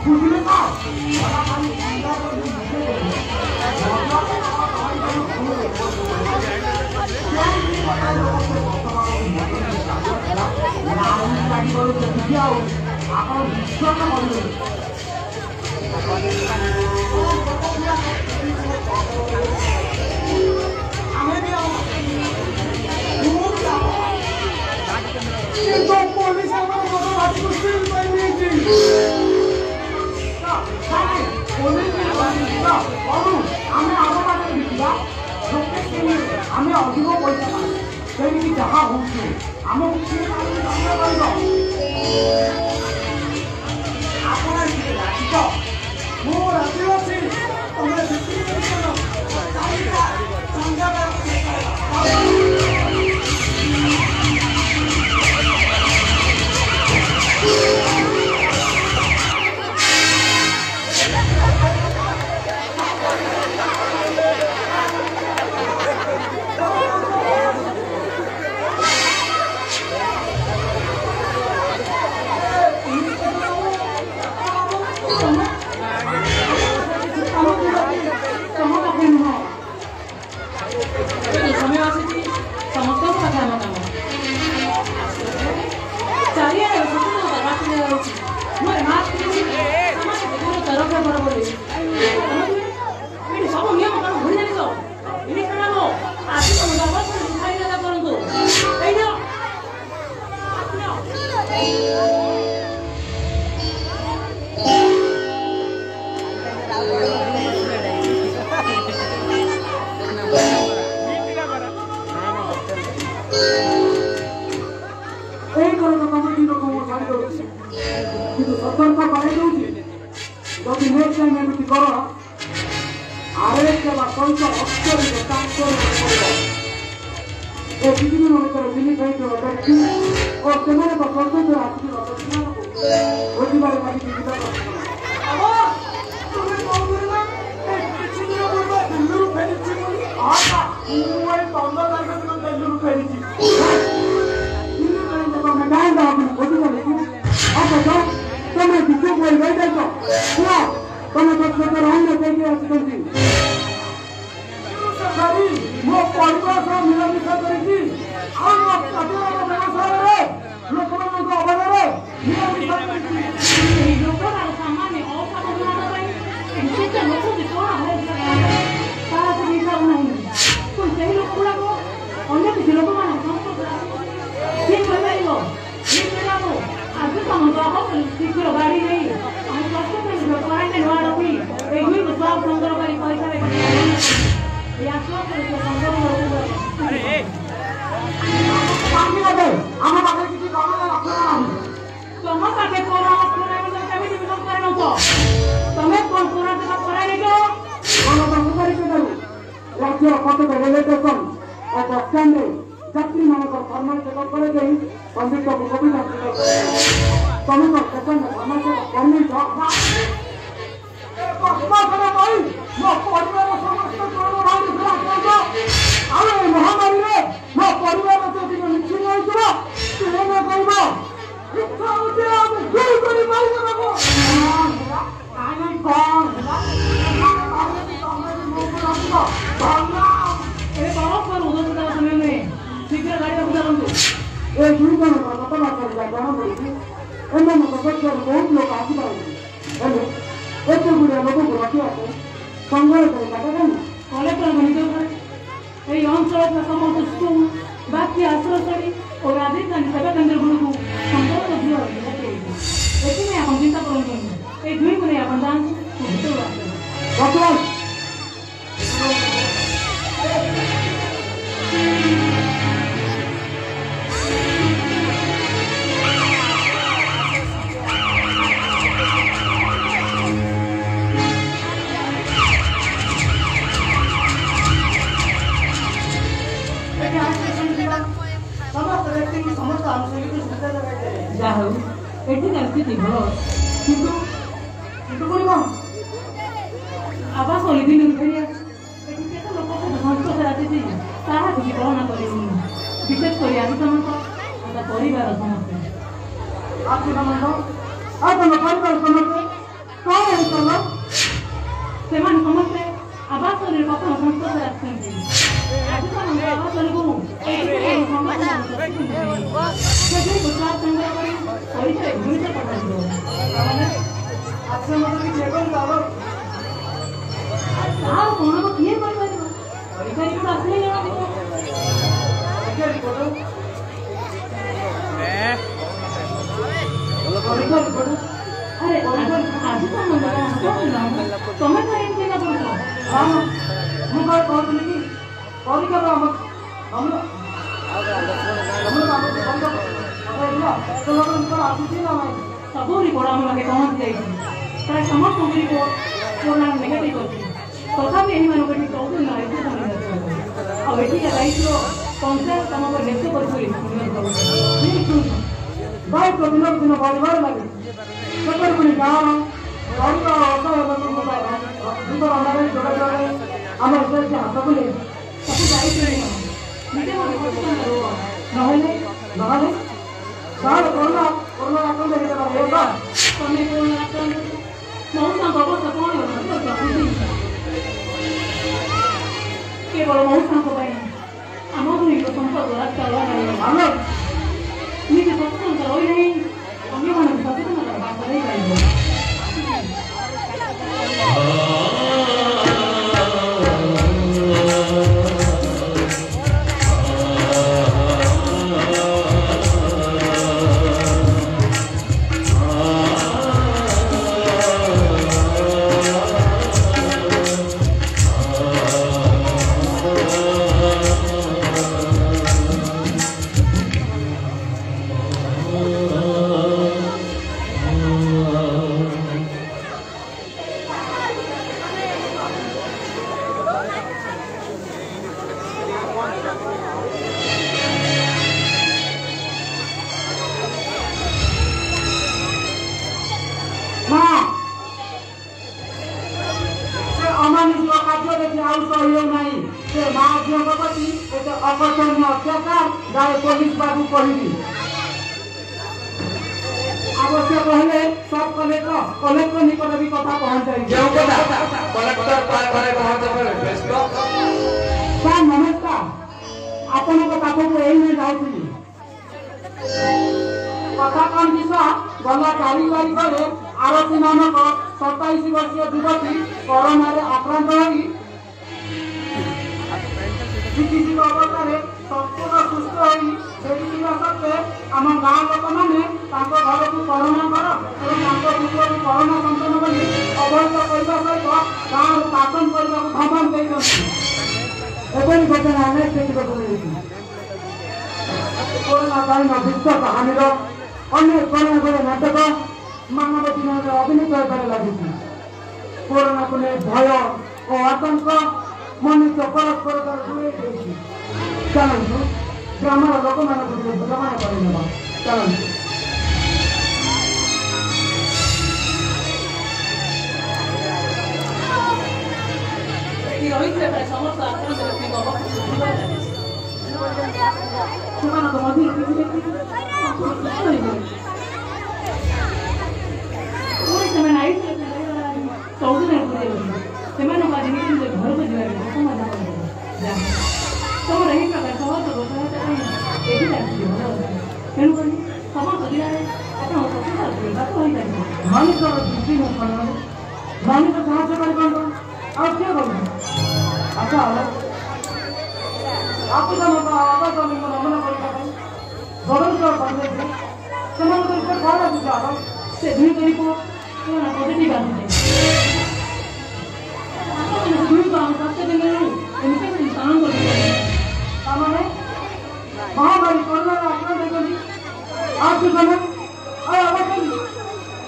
ବୁଝିଲେ ତ? ଆପଣ ବିଶ୍ୱାସ କରିବେନି। ଆମେ ବି କିନ୍ତୁ ପୋଲିସ ଆମର ମଦ ଭାଟିକୁ ସିଲ୍ କରିନେଇଛି। ଆମେ ଆମ ପାଖରେ ବିକିବା ଆମେ ଅଧିକ ପଇସା ପାଇବା ସେଇଠି ଯାହା ହଉଛି ଆମକୁ କିଏ କରିବ? ଆପଣ ରାଜିତ ମୁଁ ରାଜି ଅଛି ତମେ ବିକ୍ରି କରିବ କିନ୍ତୁ ସତର୍କ କରାଇ ଦେଉଛି ଯଦି ନେକ୍ସଟ ଟାଇମ୍ ଏମିତି କର ଆରେଷ୍ଟ ହେବା ସହିତ ଅତ୍ୟଧିକ ଟ୍ରାନ୍ସଫର କରିବ। ଏ କିଛି ଦିନ ଭିତରେ ଦିଲ୍ଲୀ ସହିତ ବ୍ୟକ୍ତି ଓ ସେମାନଙ୍କ ପ୍ରକୃତରେ ଆସିଥିବା ଦକ୍ଷିଣକୁ ରୋଜିବାର ଲାଗି ଯିବା ଦିଲ୍ଲୀରୁ ଫେରିଛି ମୁଁ ଏଇ 15 ତାରିଖ ଦିନ ଦିଲ୍ଲୀରୁ ଫେରିଛି। ତମେ ଗାଁଟା ବୁଝିଗଲେ ତମେ କିଛି ବୋଇ ରହିଯାଇଛ ତମେ ତ ଛୋଟ ରହିଲେ ସେଇଠି ଆସିଛନ୍ତି। ମୋ ପରିବାର ସହ ମିଳାମିଶା କରିଛି ଆଉ ମୋ ପ୍ରତିବାଦ ବ୍ୟବସାୟରେ ଲୋକମାନଙ୍କ ଅଭାବରେ ମିଳାମିଶା କରିଛି। ଏହି ଲୋକମାନେ ସାମାନ୍ୟ ଅସାବଧାନତା ପାଇଁ କେତେ ଲୋକ ଯେ କ'ଣ ହଉଛି ତାହାକୁ ବିଚାର ନାହିଁ। ସେହି ଲୋକଗୁଡ଼ାକ ଅନ୍ୟ କିଛି ଲୋକମାନଙ୍କ ସଂସ୍ପର୍ଶରେ ଆସିଛନ୍ତି କିଏ କହିପାରିବ? କିଏ କହିବ? ଆଜି ତମ ଗ୍ରହ ଶୀଘ୍ର ଗାଡ଼ି ନେଇ ଆମେ ସ୍ୱାସ୍ଥ୍ୟ କରାଇଲେ ନୂଆ ରଖି এই দুইକୁ ସବ ସଂଗ୍ରହ କରି କହିସାରେ এই ଆଶ୍ୱାସରେ ସେ ସଂଗ୍ରହ ଆମ ପାଖରେ କିଛି କରୋନା ଲକ୍ଷଣ ନାହିଁ। ତମ ପାଖେ କରୋନା ଲକ୍ଷଣ ନାହିଁ ବୋଲି କେମିତି ବିରୋଧ କରିନଛ? ତମେ କ'ଣ କରୋନା ଟୀକା କରାଇ ନେଇଛ? କ'ଣ ତମକୁ କରିପାରିବୁ? ରାଜ୍ୟର ପ୍ରତ୍ୟେକ ରେଲୱେ ଷ୍ଟେସନ ଓ ବସ୍ଷ୍ଟାଣ୍ଡରେ ଯାତ୍ରୀମାନଙ୍କର ଥର୍ମାଲ ଚେକଅପ୍ କରାଯାଇ ସନ୍ଦିଗ୍ଧକୁ କୋଭିଡ ତମେ ତ ଷ୍ଟେସନରେ ଥର୍ମାଲ ଚେକଅପ୍ କରିନେଇଛ। ମୋ ପରିବାର ସମସ୍ତ ଆଉ ଏ ମହାମାରୀରେ ମୋ ପରିବାର ଯଦି ନିଶ୍ଚିନ୍ତ ହୋଇଯିବ ତୁମେ କହିବ ଇଚ୍ଛା ହଉଛି ଆମେ ଦୂର କରିପାରିବାକୁ ଏ ବରଫର ଉଦୟ ସମୟ ନୁହେଁ ଶୀଘ୍ର ଗାଡ଼ିଟାକୁ ଚାଲନ୍ତୁ। ଏ ଦୁଇ ଜଣଙ୍କର କଥାବାର୍ତ୍ତା ଜଣାପଡ଼ିଛି ଏମାନଙ୍କ ପକ୍ଷରୁ ବହୁତ ଲୋକ ଆସିପାରନ୍ତି ହେଲେ ଏତେ ଗୁଡ଼ିଏ ଲୋକଙ୍କୁ ରଖିବା ପାଇଁ ସଂଗ୍ରହ କରି ଜାଗା କଲେକ୍ଟରଙ୍କ ନିଯୋଗରେ ଏହି ଅଞ୍ଚଳର ସମସ୍ତ ସ୍କୁଲ ବାକି ଆଶ୍ରୟସ୍ଥଳୀ ଓ ରାଜସ୍ଥାନୀ ସେବା କେନ୍ଦ୍ରଗୁଡ଼ିକୁ ସମ୍ପର୍କ ଝିଅ ଏଥିପାଇଁ ଆପଣ ଚିନ୍ତା କରନ୍ତୁନି। এই দুইକୁ ନେଇ ଆପଣ ଯାଆନ୍ତୁ ଭିତରୁ ବର୍ତ୍ତମାନ ଯାହା ହଉ ଏଠିକାର ସ୍ଥିତି ଭଲ କିନ୍ତୁ କ'ଣ ଆବାସ ଦିଲ୍ଲୀରୁ ଫେରି ଆସି ଏଠି କେତେ ଲୋକ ସଂସ୍ପର୍ଶରେ ଆସିଛି ତାହା କିଛି କଳନା କରିବୁନି। ବିଶେଷ କରି ଆଜି ସମସ୍ତ ତା ପରିବାର ସମସ୍ତେ ତମ ପରିବାର ସମସ୍ତେ कौन है चलो ସେମାନେ ସମସ୍ତେ ଆବାସରେ ପ୍ରଥମ ସଂସ୍ପର୍ଶରେ ଆସିଛନ୍ତି ଆଜି ସେମାନଙ୍କ ଆବାସକୁ ସେଠି ପଚାର ସଂଗ୍ରହ କରି ପରିଚୟ ଭୂମିକା ପଠାଯିବ ଆଚ୍ଛା ମୋତେ କିଛି ଏବଂ ଚାଲ ଆଉ କଣ କିଏ କରିପାରିବ ପରୀକ୍ଷା ରିପୋର୍ଟ ଆସିଲେ ଜଣାଯିବ ପରୀକ୍ଷା ରିପୋର୍ଟ ଆରେ ଆଜି ତମେ ତ ଏମିତି ନା କରୁଛ ମୁଁ କଣ କହୁଥିଲି କି ପରୀକ୍ଷାର ଆସୁଛି ନା ନାଇଁ ସବୁ ରିପୋର୍ଟ ଆମ ପାଖେ ପହଞ୍ଚି ଯାଇଛି ପ୍ରାୟ ସମସ୍ତଙ୍କୁ ରିପୋର୍ଟ କୋରୋନା ନେଗେଟିଭ୍ ଅଛି ତଥାପି ଏହିମାନଙ୍କୁ ଏଠି 14 ଦିନ ଏଠି ଆଉ ଏଠିକା ଦାୟିତ୍ୱ ପଞ୍ଚାୟତ ତମ ଉପରେ ନ୍ୟସ୍ତ କରିପାରିବି ଦାୟିତ୍ୱ ଦିନକୁ ଦିନ ବଢ଼ିବାରେ ଲାଗେ ସେପରି ପୁଣି ଗାଁର ଗରିବ ଅସହାୟ ଲୋକଙ୍କ ପାଇଁ ଅନ୍ଧାରରେ ଯୋଗାଯୋଗରେ ଆମର ସେ ହାତ ବୁଲେ ସବୁ ଦାୟିତ୍ୱ ନିଅ ନିଜେ ମୋତେ ସଚେତନ ରୁହ ନହେଲେ ନହେଲେ ଗାଁର କରୋନା ଆକ୍ରାନ୍ତ ହେଇଗଲା ତମେ କୋରୋନା ଆକ୍ରାନ୍ତ ମଉସାଙ୍କ ଅବସ୍ଥା କ'ଣ କେବଳ ମଉସାଙ୍କ ପାଇଁ ଆମ ଦୁଇଙ୍କ ସମ୍ପର୍କ ରାସ୍ତା ଆମେ ନିଜେ ସଚେତନତା ରହିଲେ ହିଁ ଅନ୍ୟମାନଙ୍କୁ ସଚେତନତାର ବାଟ ଦେଇପାରିବ अपचन्य अत्याचार गाए पुलिस बाबू कहबी आवश्यक हेले सब कलेक्टर निकट भी कथा पहुंचाई सर नमस्कार आपण पाखक यही जाऊँगी कथा कौन कि गला 4 तारिखरे आरती नामक 27 वर्षीय युवती कोरोना आक्रांत हो चिकित्सित अवस्था संपूर्ण सुस्थ हो सत्वे आम गाँ लोक मैंने घर को कोरोना घर और कोरोना संक्रमण बोली अवहित करने सहित गाँव शासन करने को धमक देते घटना आम देखा मिली कोरोना कालीन विश्व कहानी अनेक बड़े बड़े नाटक मानव जीवन में अभिनीत होकर लगी कोरोना को नहीं भय और आतंक मनुष्य परस्पर दूरे चलतु ग्रामर लोक मान बुझाण कर चलतु ରହିଥିଲେ ପ୍ରାୟ ସମସ୍ତ ଆକ୍ରାନ୍ତ ବ୍ୟକ୍ତିଙ୍କ ଅବସ୍ଥା ସେମାନଙ୍କ ମଧ୍ୟରେ କିଛି ବ୍ୟକ୍ତି ପୁଣି ସେମାନେ ଆଇଥିଲେ 14 ଦିନ ପୂର୍ବରୁ ସେମାନଙ୍କୁ ଆଜି ନିଜ ନିଜ ଘରକୁ ଯିବାକୁ ସମାଧାନ କରିଦେବ ତମର ଏହି ପ୍ରକାର ସହଯୋଗ ସହାୟତା ପାଇଁ ଏଠି ଆସିଛି ଭଲ ତେଣୁକରି ସମସ୍ତ ଜିଲ୍ଲାରେ ଆପଣ ସଚେତନ କରିବାକୁ ହୋଇପାରିବ ମଣିଷର ଦୃଷ୍ଟି ମଣିଷ ସାହାଯ୍ୟ କରିପାରନ୍ତୁ ଆଉ କିଏ କରୁଛୁ ଆଚ୍ଛା ଆବଶ୍ୟକ ନମୁନା ପରୀକ୍ଷା ପାଇଁ ଗଭର୍ଣ୍ଣର କରିଦେଇଥିଲେ ସେମାନଙ୍କ ରିପୋର୍ଟ କ'ଣ ଆସୁଛି ଆଗ ସେ ଦୁଇଙ୍କ ରିପୋର୍ଟ ସେମାନେ ପଜିଟିଭ୍ ଆସୁଛି ଦୁଇଙ୍କ ଆମ ସ୍ୱାସ୍ଥ୍ୟ କେନ୍ଦ୍ରରୁ ଏମିତି ସ୍ଥାନ କରିପାରିବେ ତାମାନେ ମହାମାରୀ କରୋନାରେ ଆକ୍ରାନ୍ତ ହେଇଛନ୍ତି ଆଉ ତୁ ଜଣେ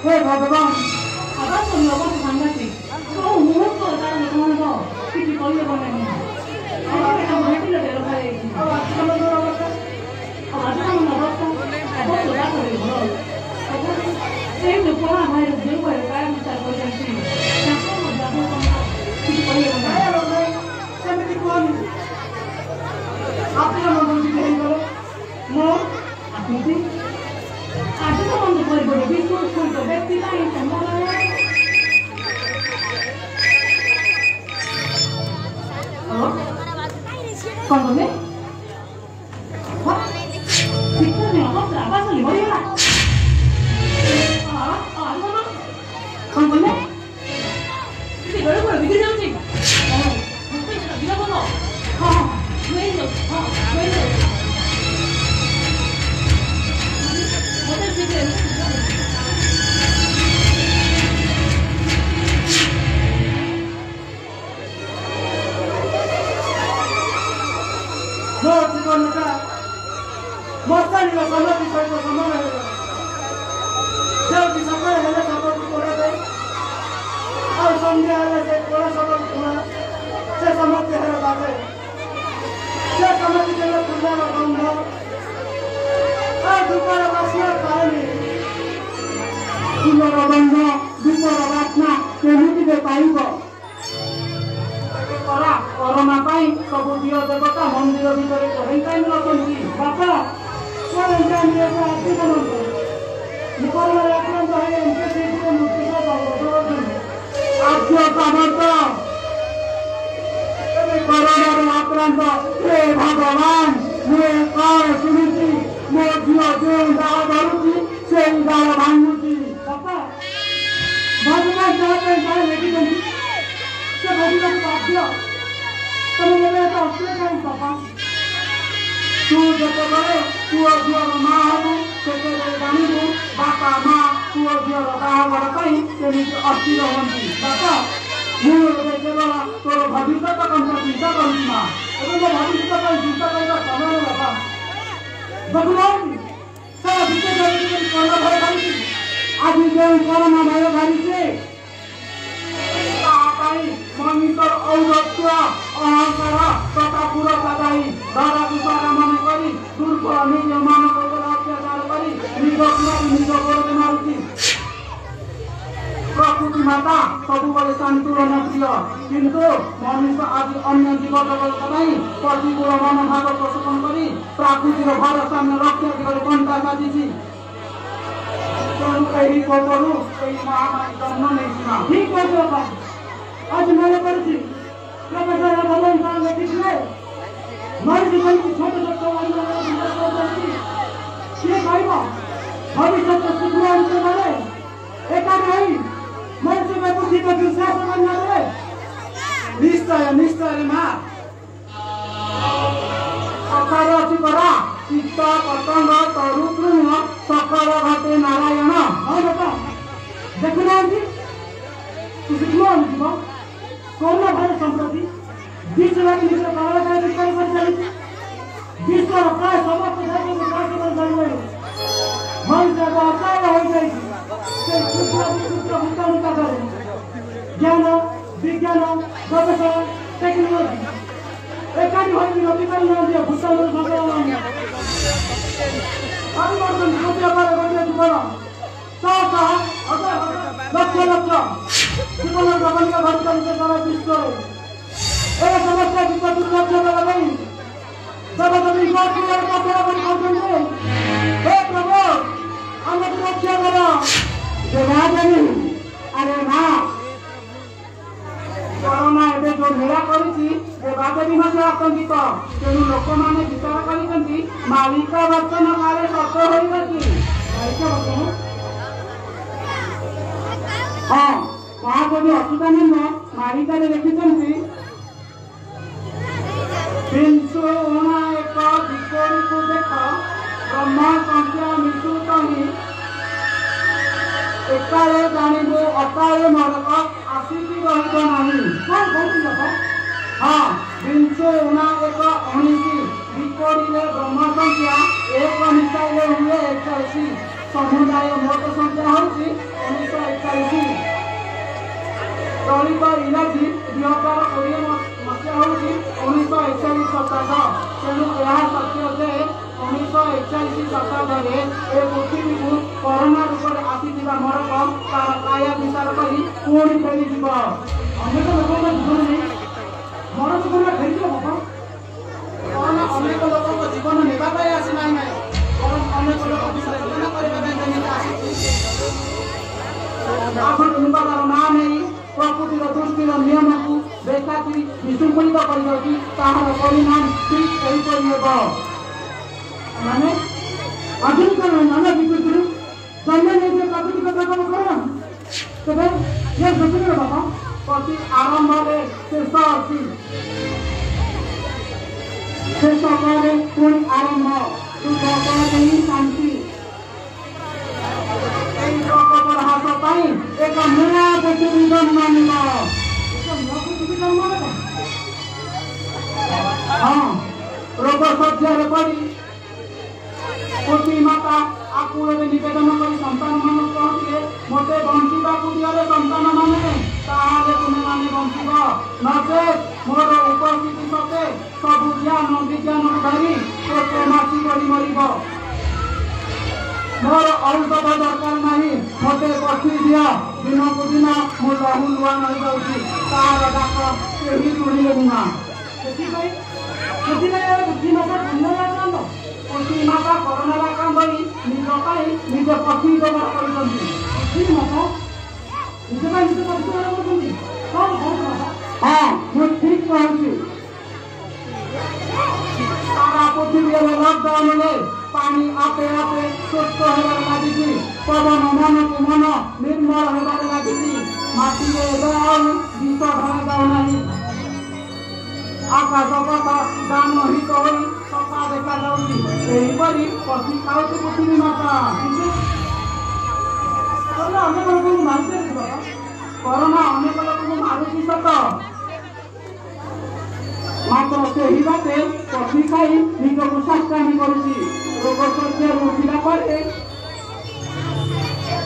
हे भगवान ଆବାସ ଅବସ୍ଥା ସାଂଘାତିକ କୋଉ ମୁହୂର୍ତ୍ତରେ ତାର କ'ଣ ହେବ କିଛି କହିହେବ ନାହିଁ ଏଇଟା ଭେଣ୍ଟିଲେଟର ରଖାଯାଇଛି ଆଉ ଆଜିକାଲିର ଅବସ୍ଥା ଆଜିକାଲି ଅବସ୍ଥା ଅବସ୍ଥା କରିବ ସେଇ ଲୋକଣା ଭାଇର ଯେଉଁ ଭାଇ କାୟ ବିଚାର କରିଛନ୍ତି ତାଙ୍କ ମଧ୍ୟ କିଛି କହିହେବ ନାହିଁ ସେମିତି କୁହନି ଆପଣ ହେଇଗଲେ ମୁଁ ଆସୁଛି ଆଜି ତ ବନ୍ଦ କରିବ ବିଶ୍ୱାସ କରିବ ବ୍ୟକ୍ତି ପାଇଁ ସମ୍ଭବ कौन बोले कितना ने आवाज नहीं हो रहा कौन बोले इसे गड़बड़ बिगड़ जाऊंगी बिना बोलो हाँ वही लो होटल से जो जीवन का मस्तानी का समय विषय को समय रहेगा जब भी समय है सब को कोड़ा दे और संध्या है से कोड़ा सब को से समझते हैं बातें से समझ के लिए खुदा का बंद और दुपहर वासिया पानी दुपहर बंद दुपहर वासना केमिति दे पाइबो कोरोना पाई सब दियो देवता मंदिर भीतर क्वारंटाइन रखी बापा क्वारंटाइन कोरोना आक्रांत है उनके से आज्ञा समर्थ कोरोना आक्रांत हे भगवान मुझे कौन सुनिची मो झील जो डाल धरुची से डाल भांगुची बापा भगवान चाहते हैं लेकिन से भगवान बाध्य तब मेरे तो अपने कहीं पापा तू जब बड़े तू अभियर माँ हो तो तेरे गानी हो बापा माँ तू अभियर बाहर बड़ा कहीं तेरी अस्थिर होती बापा मुझे देखे वाला तोर भविष्य का कौन सा चिंता करूँ माँ अगर मैं भविष्य का चिंता करेगा समय में बापा भगवान सारा विषय करने के लिए कोरोना भय भाई आज जो कोरोना भय भाई से मनुष्य औरत्व अहंकार तथा पुरता दायी धरा विचार मन करी दुर्बल निज मानव अत्याचार करी निज निज गोड़ मारुति प्रकृति माता सब शांतिपूर्ण प्रिय किंतु मनुष्य आज अन्य जीव जगत प्रतिकूल मनोभाव प्रशोषण करी प्राकृतिर भरोसा रक्षा कर घंटा बाजी महामारी जन्म नहीं ठीक है आज मैंने पढ़ी प्रोफेसर भगवान साहब ने किसने हमारे जीवन की छोटे छोटे ये भाईवा भविष्य को सुखना उनके बारे एक नहीं मनुष्य में बुद्धि को विश्वास करना दे निश्चय माँ अकार करा चित्त पतंग तरु तृण सकल घटे नारायण हाँ बेटा देखना तू शिखना जीवन कोरोना भाइरस संप्रति विश्व बाबा विज्ञान परिचालित विश्व प्राय समस्त देश में कार्यक्रम चल रहे मनुष्य को अकाल हो जाए ज्ञान विज्ञान गवेषणा टेक्नोलॉजी एकाठी होगी अधिकारी दिया भूतान लक्ष जीवन गमन का भर करके सारा विश्व एक समस्या जिसका दुर्लक्ष्य लगा नहीं जब कभी बात किया तो तेरा बड़ी कौशल हे प्रभु हमें सुरक्षा करो जवाब नहीं अरे ना कोरोना एबे जो मेला करिछि ए बाते भी मत आतंकित तेनु लोक माने विचार करिसंती मालिक वर्तन काले सत होइबति मालिक वर्तन हाँ वहाँ को भी अच्युतानंद मारिकारे लिखिछन्ति बिंसु ओना एक विकोरी को देख ब्रह्म संख्या मिश्रुत ही एकारे जानिबो अकाले नरक आसीति रहिब नाही कौन कहती बाबा हाँ बिंसु ओना एक 19 विकोरी ब्रह्म संख्या एक मिसाइले हुए 180 समुदाय मोट संख्या होची 1941 दलित इलाजी 2020 मसीहा होची 1941 सप्ताह तेणु यह सत्य जे 1941 सप्ताह ए पृथ्वी को कोरोना रूप में आसीथिबा नरक तार काया विचार करी पुणी फेरी जीव अनेक लोक जीवन नहीं मर जीवन फेरी बाबा कोरोना अनेक लोक जीवन नेबा आसी ना अनेक लोक विसर्जन करने आखिर ना नहीं प्रकृतिर दृष्टिर नियम को ବେକାରୀ ବିଶୃଙ୍ଖଳିତ କରିଯାଉଛି ତାହାର ପରିଣାମ ଠିକ୍ ଏହିପରି ହେବ। ମାନେ ଆଧୁନିକ ନାନା ବିକୃତିରୁ ଜନ୍ମ ନେଇଥିବା ପ୍ରାକୃତିକ କାମ କର ତେବେ ଏ ପୃଥିବୀର ବାପା ପ୍ରତି ଆରମ୍ଭରେ ଶେଷ ଅଛି, ଶେଷ ପରେ ପୁଣି ଆରମ୍ଭ, ସୁଖ ପରେ ହିଁ ଶାନ୍ତି। এই প্রকল্পের হাত পাই এক নয়া পৃথিবী জন্ম নিব। হ্যাঁ, রোগ শয্যারে পড়ি পৃথিবী মাতা আকুଳରେ নিবেদন କରି সন্তান ମାନଙ୍କୁ କହିଥିଲେ ମୋତେ ବଞ୍ଚିବାକୁ ଦିଅରେ ସନ୍ତାନ ମାନେ, ତାହେଲେ ତୁମେମାନେ ବଞ୍ଚିବ, ନଚେତ୍ ମୋର ଉପସ୍ଥିତି ସତ୍ତ୍ୱେ ସବୁ ଜ୍ଞାନ ବିଜ୍ଞାନକୁ ଧରି ତୋତେ ମାଟି କରି ମରିବ। ମୋର ଔଷଧ ଦରକାର ନାହିଁ, ମୋତେ ପଠେଇ ଦିଅ, ଦିନକୁ ଦିନ ମୁଁ ଲହୁ ଲୁହାଣ ହୋଇଯାଉଛି, ତାହାର ଡାକ କେହି ଶୁଣିଲେନି ନା। ସେଥିପାଇଁ ବୁଦ୍ଧିମାତା ଧନ୍ୟବାଦ ବୁଦ୍ଧିମାତା କରୋନାର କାନ୍ଦରି ନିଜ ପାଇଁ ନିଜ ପକ୍ଷୀ ବ୍ୟବହାର କରୁଛନ୍ତି। ବୁଦ୍ଧିମାତା ନିଜ ପାଇଁ ନିଜ ପକ୍ଷୀ ବ୍ୟବହାର କରୁଛନ୍ତି। କଣ କହୁଛ? ହଁ, ମୁଁ ଠିକ କହୁଛି। ସାରା ପୃଥିବୀରେ ଲକଡାଉନରେ ପାଣି ଆପେ ଆପେ ସୁସ୍ଥ ହେବାରେ ଲାଗିଛି, ପବନ ମନକୁ ମନ ନିର୍ମଳ ହେବାରେ ଲାଗିଛି, ମାଟିରେ ଏବେ ଆଉ ବିଷ ଧରାଯାଉନାହିଁ, ଆକାଶ ପଥ ଦାନ ହିତ ହୋଇ ସଫା ଦେଖାଯାଉଛି। ଏହିପରି ପଶି ଖାଉଛି ପୃଥିବୀ ମାତା। ଅନେକ ଲୋକଙ୍କୁ ମାରୁଛି, କରୋନା ଅନେକ ଲୋକଙ୍କୁ ମାରୁଛି ସତ, ମାତ୍ର ସେହି ବାଟେ ପଶି ଖାଇ ନିଜକୁ ସାଷ୍ଟାଙ୍ଗୀ କରୁଛି। ରୋଗ ଶଯ୍ୟାରୁ ଉଠିଲା ପରେ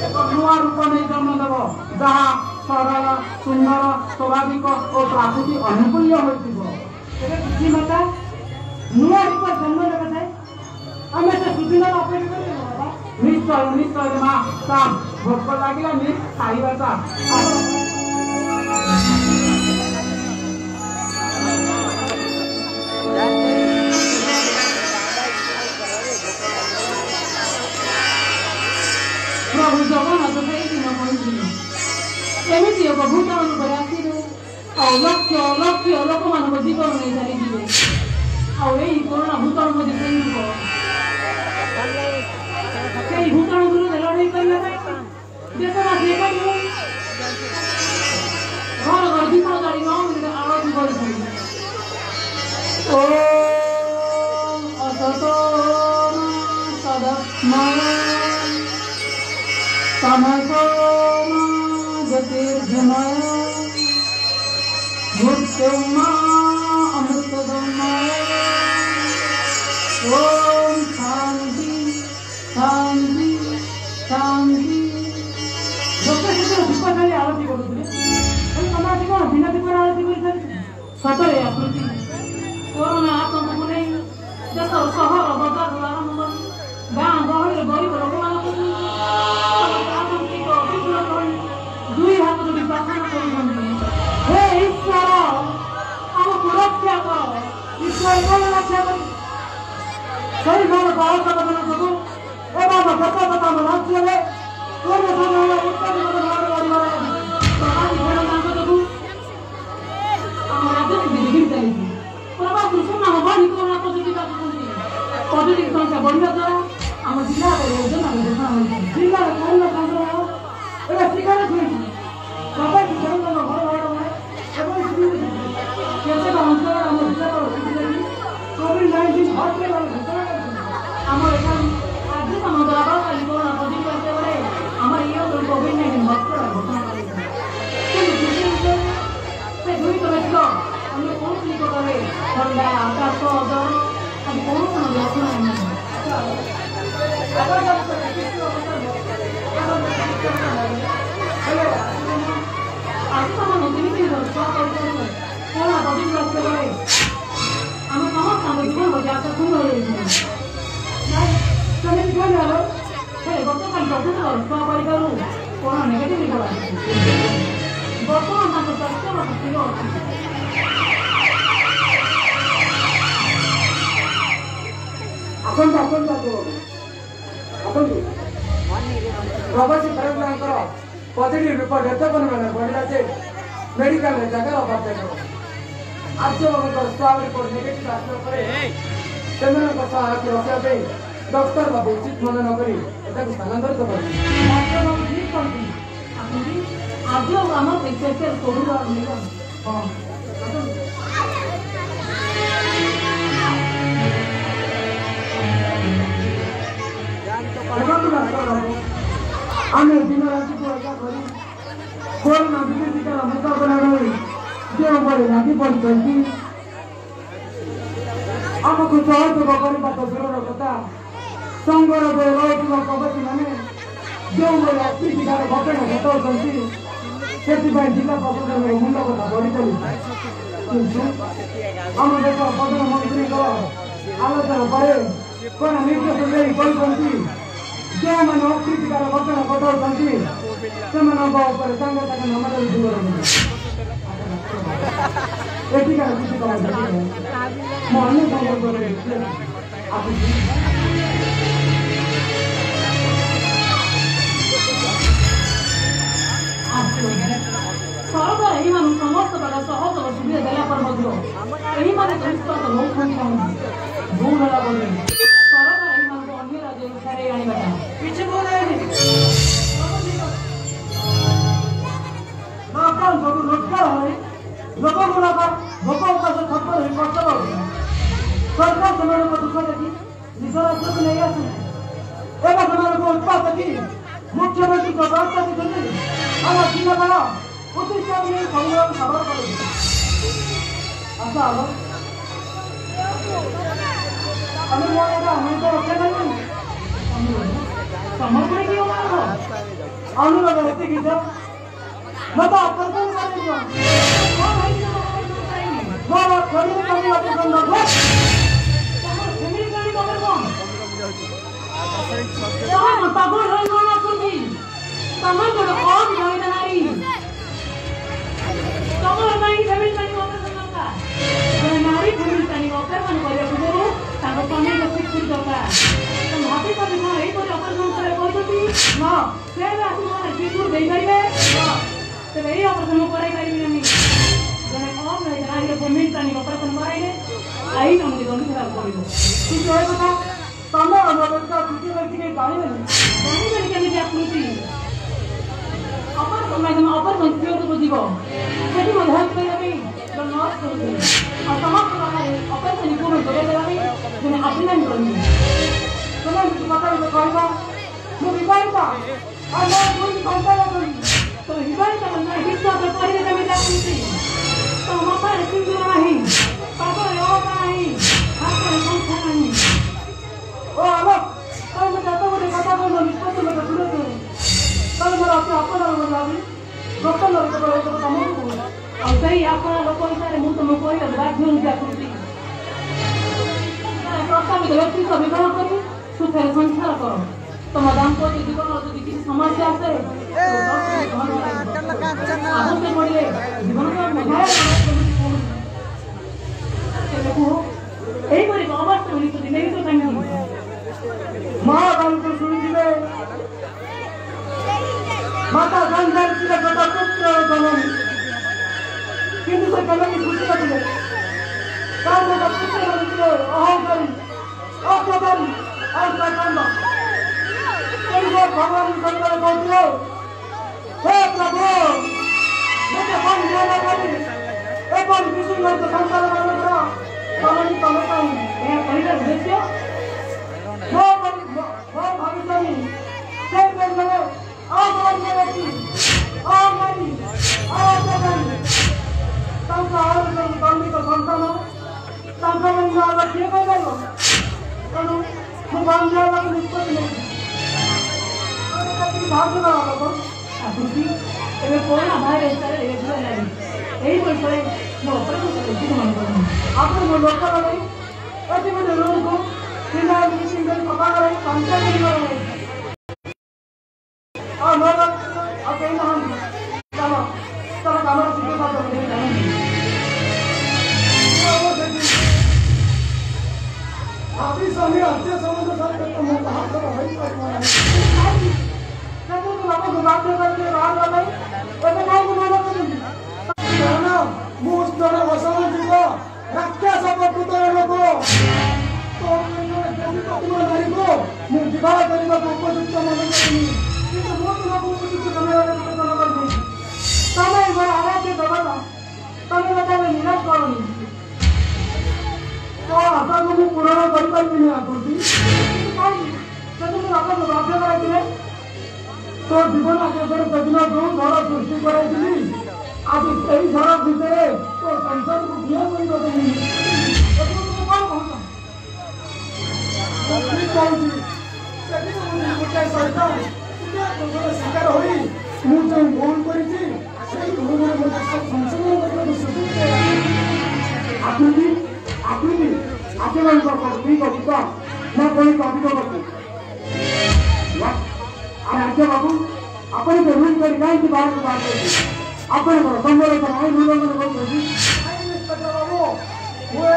ଏକ ନୂଆ ରୂପ ନେଇ ଜନ୍ମ ଦେବ, ଯାହା ସରଳ ସୁନ୍ଦର ସ୍ୱାଭାବିକ ଓ ପ୍ରାକୃତିକ ଅନୁକୂଲ୍ୟ ହୋଇଥିବ। ତେବେ ବୁଦ୍ଧିମାତା ନୂଆ ରୂପ ଜନ୍ମ ଦେବା ଯାଏ ଆମେ ସେ ସୁଦିନର ଅପେକ୍ଷା କରିବା ବାବା। ନିଶ୍ଚୟ ନିଶ୍ଚୟ ମା, ତା ଭୋକ ଲାଗିଲାନି, ଖାଇବା ତା। ପ୍ରଭୁ ଜଗନ୍ନାଥ ସେଇଦିନ କହିଥିଲେ ଏମିତି ଏକ ଭୂତାଣୁ ରୂପରେ ଆସିବେ ଆଉ ଲକ୍ଷ ଲକ୍ଷ ଲୋକମାନଙ୍କ ଜୀବନ ନେଇ ଚାଲିଯିବେ। ଆଉ ଏଇ କରୋନା ଭୂତାଣୁ ମଧ୍ୟ ସେଇ ଭୂତାଣୁ ବିରୁଦ୍ଧରେ ଲଢ଼େଇ କରିବା ପାଇଁ ଦେଶବାସୀ ଏକାଠି ହୋଇ ଘର ଘର ଦୀପ ଜାଳି 9 ମିନିଟ ଆଳତୀ କରିଛନ୍ତି। ଓମ୍ ଅସତୋ ସଦସ୍ମୟ तमसो ज्योतिर्गमय मृत्युर्मा अमृतमय। ओम शांति शांति शांति। लोके दीप जाली आरती करुଥିଲେ समाज कौन बिना दीप आरती कर सतरे आकृति कोरोना आतंकକୁ ନେଇ ଦେଶ ସହର ବଜାର ଆରମ୍ଭ କରି ଗାଁ ଗହଳିରେ ଗରିବ ଲୋକମାନଙ୍କୁ ଦୁଇ ହାତ ଯୋଡ଼ି ପ୍ରାର୍ଥନା କରୁଛନ୍ତି, ହେ ଈଶ୍ୱର ଆମକୁ ରକ୍ଷା କର। ଈଶ୍ୱର କଣ ରକ୍ଷା କରି ସେଇ ମୋର ବାଳକବନ ଯୋଗୁଁ ଏବଂ ସତତା ଆମ ରାଜ୍ୟରେ କୋଣ ସମୟ ଉତ୍ପାଦିତ ଭାବରେ ବଢ଼ିବାର ପ୍ରବାସୀ ଭେଡ଼ମାନଙ୍କ ଯୋଗୁଁ ଆମ ରାଜ୍ୟରେ ବିଗିଡ଼ି ଚାଲିଛି। ପ୍ରବାସୀ ସୁନାମ ବଢ଼ି କୋରୋନା ପଜିଟିଭ ଆସୁଛନ୍ତି। ପଜିଟିଭ ସଂଖ୍ୟା ବଢ଼ିବା ଦ୍ୱାରା ଆମ ଜିଲ୍ଲାରେ ଯୋଜନା ଘୋଷଣା ହୋଇଛି। ଜିଲ୍ଲାରେ କୋରୋନା ସଂକ୍ରମଣ ଏବେ ଶିକାର ହୋଇଛି। ପ୍ରବାସୀ ଭେଡ଼ଙ୍କ ଘର ଘର କେତେକ ଅଞ୍ଚଳରେ ଆମ ଜିଲ୍ଲାର କୋଭିଡ-19 ହଟକେବାର ଘୋଷଣା କରିଛନ୍ତି। ଆମର ଏଠାରେ ଆଜି ସମଗ୍ର କାଲି କୋରୋନା ପଜିଟିଭ ଆସିବାରେ ଆମର ଇଏ କୋଭିଡ-19 ହଟକେବାର ଘୋଷଣା କରିଛନ୍ତି। କିନ୍ତୁ ସେ ଦୁଇକ ବ୍ୟତୀତ ଅନ୍ୟ କୌଣସି ନିକଟରେ ଥଣ୍ଡା କାଶ ଜ୍ୱର ଆଦି କୌଣସି ଲକ୍ଷଣ ନାହିଁ। ଆଜି ସମାନ 3 ବର୍ଷ କରିପାରିବ କୋରୋନା ପଜିଟିଭ ଆସିବାରେ ଆମ ସମସ୍ତଙ୍କ ଜୀବନ ଆଶାଶୂନ୍ୟ ହୋଇଯାଇଥିଲା। ସେମିତି କହିବାର ସେ ଗତକାଲି 24 ବର୍ଷ କରିବାରୁ କୋରୋନା ନେଗେଟିଭ ରିପୋର୍ଟ ଆସିଛି। ବର୍ତ୍ତମାନ ତାଙ୍କ ସ୍ୱାସ୍ଥ୍ୟ ସ୍ଥିର ଅଛି। ଆସନ୍ତୁ ଆସନ୍ତୁ ଆସନ୍ତୁ ପ୍ରବାସୀ ଭାରତୀୟଙ୍କର ପଜିଟିଭ ରିପୋର୍ଟ ଏତେ ପରିମାଣରେ ବଢ଼ିଲା ଯେ ମେଡିକାଲରେ ଜାଗାର ଅଭାବ ଦେଖାଗଲା। आज स्वाब रिपोर्ट नेगेटिव आसला सहायक रखा डॉक्टर बाबू उचित मन नक स्थानांतरित कर ठीक करती आज आम एक्सरसाइज करूँ हाँ आम दिन राति को एका करी कोरोना विभीषिकार मुकाबला जो बड़े राति पड़ती आमको सहयोग करने तो दूर कथा संघर रही कबड्डी मैंने जो बड़े अप्रीतिकार घटना घटाऊँ से जिला प्रशासन मुंड कथा बढ़ी चलुଛି किंतु आम देश प्रधानमंत्री आलोचना पर कौन निर्देश नहीं कहते जो मैंने अप्रीतिकार घटना घटाऊँ से सागे सागे नमर दूर एଠିକାର କିଛି କରାଯାଏ ମୁଁ ଅନ୍ୟ ସମ୍ପର୍କରେ ଆସୁଛି ସରକାର ଏହିମାନଙ୍କୁ ସମସ୍ତ ପ୍ରକାର ସହଯୋଗ ସୁବିଧା ଦେଲା ପରେ ମଧ୍ୟ ଏହିମାନେ ନିଷ୍ପତ୍ତି ନେଉଛନ୍ତି ଭୁଲ ହେଲା ବୋଲି ସରକାର ଏହିମାନଙ୍କୁ ଅନ୍ୟ ରାଜ୍ୟରୁ ଫେରାଇ ଆଣିବାଟା କିଛି ଭୁଲ ହେଇନି ସବୁ ରୋଜଗାର ହୁଏ लोक गुड़ाक भोक उपास छप्पर कष्ट कर सरकार से दुख देखी निज राज्य को नहीं आस उत्पाद देखी मुख्यमंत्री को व्यवस्था देते आम जिलापाल प्रतिष्ठा नहीं संग्राम खबर कर आशा अनुरोध एति मत यही ऑपरेशन कराई पारिबी जने कम रही जने पेमेंट पानी ऑपरेशन कराइले आई हमके दोनों खराब करिबो ठीक है बता तमे अनुरोध का छुट्टी व्यक्ति के जानी केने जाकृति अपन समय में ऑपरेशन क्यों तो जीवो सेठी में हेल्प करबी तो नॉट करबी और समाप्त कराए ऑपरेशन को में करे देबी जने अप्लाई करबी तमे बता दे कहबा मु विवाहिता और मैं कोई कंटा करी तो हिबाई का बंदा हिस्सा तो पहले कभी जाती तो माता सिंदूर नहीं पापा योग नहीं हाथ में कौन नहीं ओ अलग तो मैं जाता हूँ कथा बोलने निष्पत्ति में दूर दूर तो मेरा अपना बोला भी डॉक्टर लोग तो बोले तो तमको और सही अपना लोग को सारे मुंह तो कोई बात नहीं जाती प्रस्ताव में व्यक्ति को विवाह करी सुखर संसार करो तो मदाम को जीवन और किसी समस्या से आगे बढ़े जीवन को मजा यही अवस्था होनी तो दिले तो कहीं माँ बाल को सुन दिले माता संसार की कथा पुत्र जननी किंतु से कल की खुशी करते काम का पुत्र बनते अहंकारी अकबरी और सकांड भगवान शंकर बोलते हे प्रभु मुझे मन जाना करी एवं विष्णु में तो संसार में रहा कमनी कमताई यह पहला उद्देश्य वो भविष्य में से में आवाज में रहती आवाज़ी आवाज़ संसार में कमनी तो संसार संसार में आवाज़ ये कर रहे हो करो भगवान जाना को निष्पत्ति नहीं भाग्य ना वाला को आकृति एबे कोरोना भाइरस करे एबे जुए लागी एही कोई करे मो ऑपरेशन करे जी मन करू आपन मो लोक नहीं एति में लोग को बिना किसी में पता करे संसार नहीं करे आ लोग अब कहीं ना हम चलो चलो हमारा सीधे बात करेंगे अभी समय अच्छे समय साथ तो मैं कहां कर भाई सब तो लोगों को बात करके बाहर आ गए तो मैं नहीं बोलना करूंगी ना मुझ तरह वसंत जी को ତୁମ ନାରୀକୁ ମୁଁ ବିବାହ କରିବାକୁ ଉପଯୁକ୍ତ ମନେ କରିନି, କିନ୍ତୁ ମୁଁ ତୁମକୁ ଉପଯୁକ୍ତ ସମୟରେ ନିବେଦନ କରିଦେଇଛି। ତମେ ମୋର ଆରାଧ୍ୟ ଦେବତା, ତମେ ମୋତେ ଏବେ ନିରାଶ କରନି। ତ ଆଶାକୁ ମୁଁ ପୂରଣ କରିପାରିବିନି ଆକୃତି, କିନ୍ତୁ କାହିଁକି ଯଦି ମୁଁ ଆପଣଙ୍କୁ ବାଧ୍ୟ କରାଇଥିଲେ ତୋ ଜୀବନ ଆକାଶରେ ସେଦିନ ଯୋଉ ଝଡ଼ ସୃଷ୍ଟି କରାଇଥିଲି, ଆଜି ସେଇ ଝଡ଼ ଭିତରେ ତୋ ସଂସାରକୁ ଠିଆ କରିବା ଦେବିନି। ତୁମେ କ'ଣ କହୁଛ? ଠିକ୍ କହୁଛି। ସେଦିନ ମୁଁ ଗୋଟାଏ ସହିତ ଶିକାର ହୋଇ ମୁଁ ଯେଉଁ ଭୁଲ କରିଛି ସେଇ ଭୁଲରେ ମୋତେ ସଂଶୋଧନ କରିବାକୁ ସୁଯୋଗ ଆକୃତି ଆକୃତି ଆଚରଣ କରୁଛି କବିତା ନା କହି କବିତା କରୁଛି। ଆର୍ଯ୍ୟ ବାବୁ ଆପଣଙ୍କୁ ରୁଲ କରି କାହିଁକି ବାହାରକୁ ବାହାର କରୁଛି? ଆପଣଙ୍କର ସମ୍ବଳ ଆଇନ ଉଲ୍ଲଂଘନ କରୁଛନ୍ତି। ବାବୁ ମୁଁ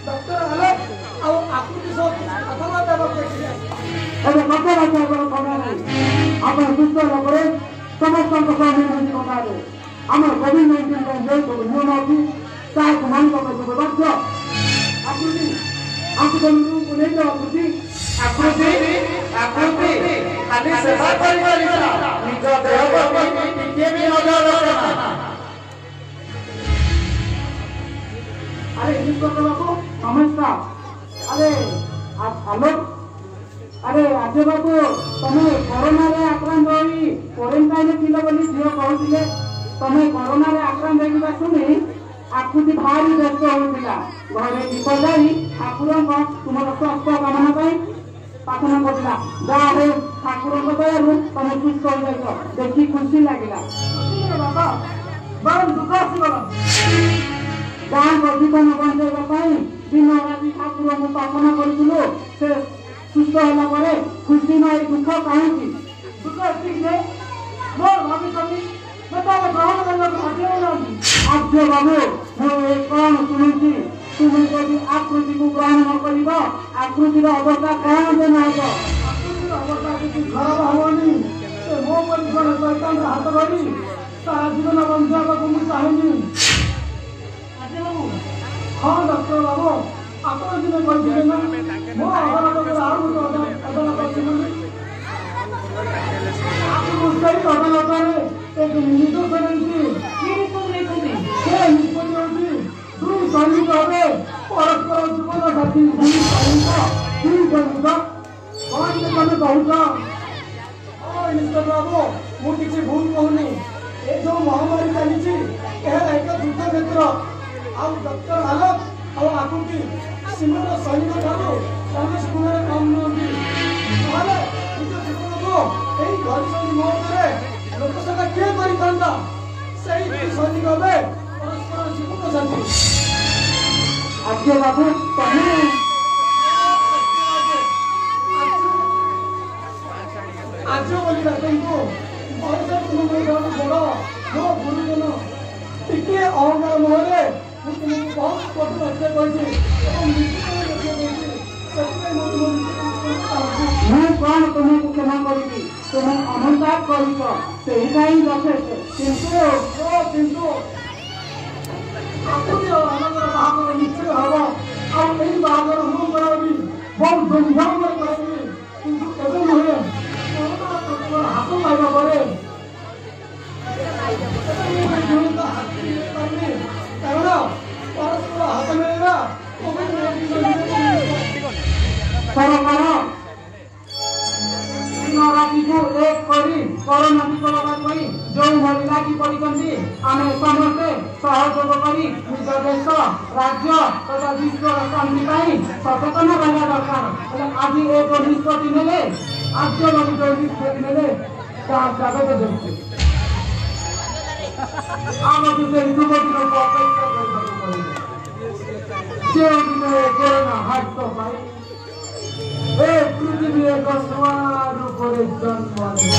ଡକ୍ଟର ଆଲୋକ ଆଉ ଆକୃତି ସହ କଥାବାର୍ତ୍ତା କରୁଛି। ଏବେ କଥାବାର୍ତ୍ତା ହେବାର ସମୟ ନାହିଁ। ଆପଣ ସୁସ୍ଥ ହେଲା ପରେ ସମସ୍ତଙ୍କ ସହ ମିଳିମିଶି କଥା ହେବେ। ଆମର କୋଭିଡ-19 ପାଇଁ ଯେଉଁ ସବୁ ନିୟମ ଅଛି ତାହାକୁ ମାନିବା ପାଇଁ ବାଧ୍ୟ। ଆକୃତି ଆକୁକୁ ନେଇଯାଅ ଆକୃତି। ଆକୃତି ଆକୃତି ଖାଲି ସେବା କରିପାରିବ, ନିଜ ଦେହ ପ୍ରତି ଟିକେ ବି ନଜର ରଖନା। अरे इंस्पेक्टर बाबू नमस्कार। अरे आलोक अरे अजय बाबू तमें कोरोना रे आक्रांत होई क्वारंटाइन थिल बोली झियो कहूतिले, तमें कोरोना रे आक्रांत होइबा सुनी आकुति भारी व्यस्त होइतिला। घरे दीप जाई ठाकुरंक तुमर स्वास्थ्य कामना पाई प्रार्थना करतिला। जा रे ठाकुरंक दयारु तमे सुस्थ हो जाइछ, देखि खुशी लागिला। बाबा बड़ दुख आसीगला। गाँ को जीवन बचाइबा दिन राति ठाकुर को प्रार्थना करूँ, से सुस्थ होला परे खुशी न दुख कहीं दुख ठीक है मोर भविष्य मतलब ग्रहण करने आज्य बाबू मुझे कौन शुणी तुम्हें जब आकृति को ग्रहण न कर आकृतिर अवस्था कौन से ना आकृतिर अवस्था किसी खराब हेनी मो परिवार सहित हाथ धरी तार जीवन बंचाइबा मुझे चाहेनी। हाँ डॉक्टर बाबू ଆପଣ ଦିନେ କହିଥିଲେ ନା ମୋ ଅଦାଲତରେ ଆଉ ଗୋଟେ ଅଦାଲତ ଅଛି ବୋଲି। ସେଇ ଅଦାଲତରେ ଏକ ନିର୍ଦ୍ଦୋଷ ରହିଛି। ସେ ନିଷ୍ପତ୍ତି ହେଉଛି ଦୁଇ ସୈନିକ ହେବେ ପରସ୍ପର ଜୀବନ ସାଥୀ। ଦୁଇ ସୈନିକ ଦୁଇ ସୈନିକ କ'ଣ ତମେ କହୁଛ? ହଁ ଇନ୍ସପେକ୍ଟର ବାବୁ ମୁଁ କିଛି ଭୁଲ କହୁନି। ଏ ଯୋଉ ମହାମାରୀ ଚାଲିଛି ଏହା ଏକ ଯୁଦ୍ଧ କ୍ଷେତ୍ର। ଆଉ ଡକ୍ଟର ଆଲୋକ ଆଉ ଆକୁତି ସୀମାର ସୈନିକ ଠାରୁ କୌଣସି ଗୁଣରେ କମ୍ ନୁହନ୍ତି। ନହେଲେ ନିଜ ଜୀବନକୁ ଏହି ଘଡ଼ିସନ୍ଧି ମୁହୂର୍ତ୍ତରେ ଲୋକସେବା କିଏ କରିଥାନ୍ତା? ସେହି ଦୁଇ ସୈନିକ ଏବେ ପରସ୍ପର ଜୀବନ ସାଥୀ। ଆଜ୍ଞା ବାବୁ ତମେ ଆର୍ଯ୍ୟ ବୋଲି ଡାକନ୍ତୁ। ବୟସ ତୁମଠାରୁ ବଡ଼ ମୋ ଗୁରୁଜନ। ଟିକିଏ ଅହଙ୍କାର ମୁହଁରେ ମୁଁ ତୁମକୁ ବହୁତ କଠୋର ହତ୍ୟା କରିଛି ଏବଂ ମୁଁ କ'ଣ ତୁମକୁ କ୍ଷମା କରିବି? ତୁମେ ଅନୁତାପ କରିଛ ସେଇଟା ହିଁ ଯଥେଷ୍ଟ। କିନ୍ତୁ ଆକୁତିର ଆନନ୍ଦର ବାହାଘର ନିଶ୍ଚୟ ହବ। ଆଉ ଏହି ବାହାଘର ମୁଁ କରାଇବି, ବହୁତ ଧୁମଧାମରେ କରାଇବି। କିନ୍ତୁ ଏବେ ନୁହେଁ, ହାତ ପାଇବା ପରେ କାରଣ ପରସ୍ପର ହାତ ମିଳିବା ସରକାର ରାତିକୁ ଏକ କରି କରୋନା ବିପଦ ପାଇଁ ଯେଉଁଭଳି ଲାଗି ପଡ଼ିଛନ୍ତି ଆମେ ସମସ୍ତେ ସହଯୋଗ କରି ନିଜ ଦେଶ ରାଜ୍ୟ ତଥା ବିଶ୍ୱର ଶାନ୍ତି ପାଇଁ ସଚେତନ ରହିବା ଦରକାର। ହେଲେ ଆଜି ଏକ ନିଷ୍ପତ୍ତି ନେଲେ ଆର୍ଯ୍ୟ ବାବୁ ଯେଉଁ ନିଷ୍ପତ୍ତି ନେଲେ ତାହା ସ୍ୱାଗତ ଦେଉଛି। ଆମକୁ ସେହି ଯୁବଦିନକୁ ଅପେକ୍ଷା କରିବାକୁ ପଡ଼ିବ ଯେଉଁଦିନ କରୋନା ହ୍ରାସ ପାଇ ଏ ପୃଥିବୀ ଏକ ନୂଆ ରୂପରେ ଜନ୍ମ ନେବ।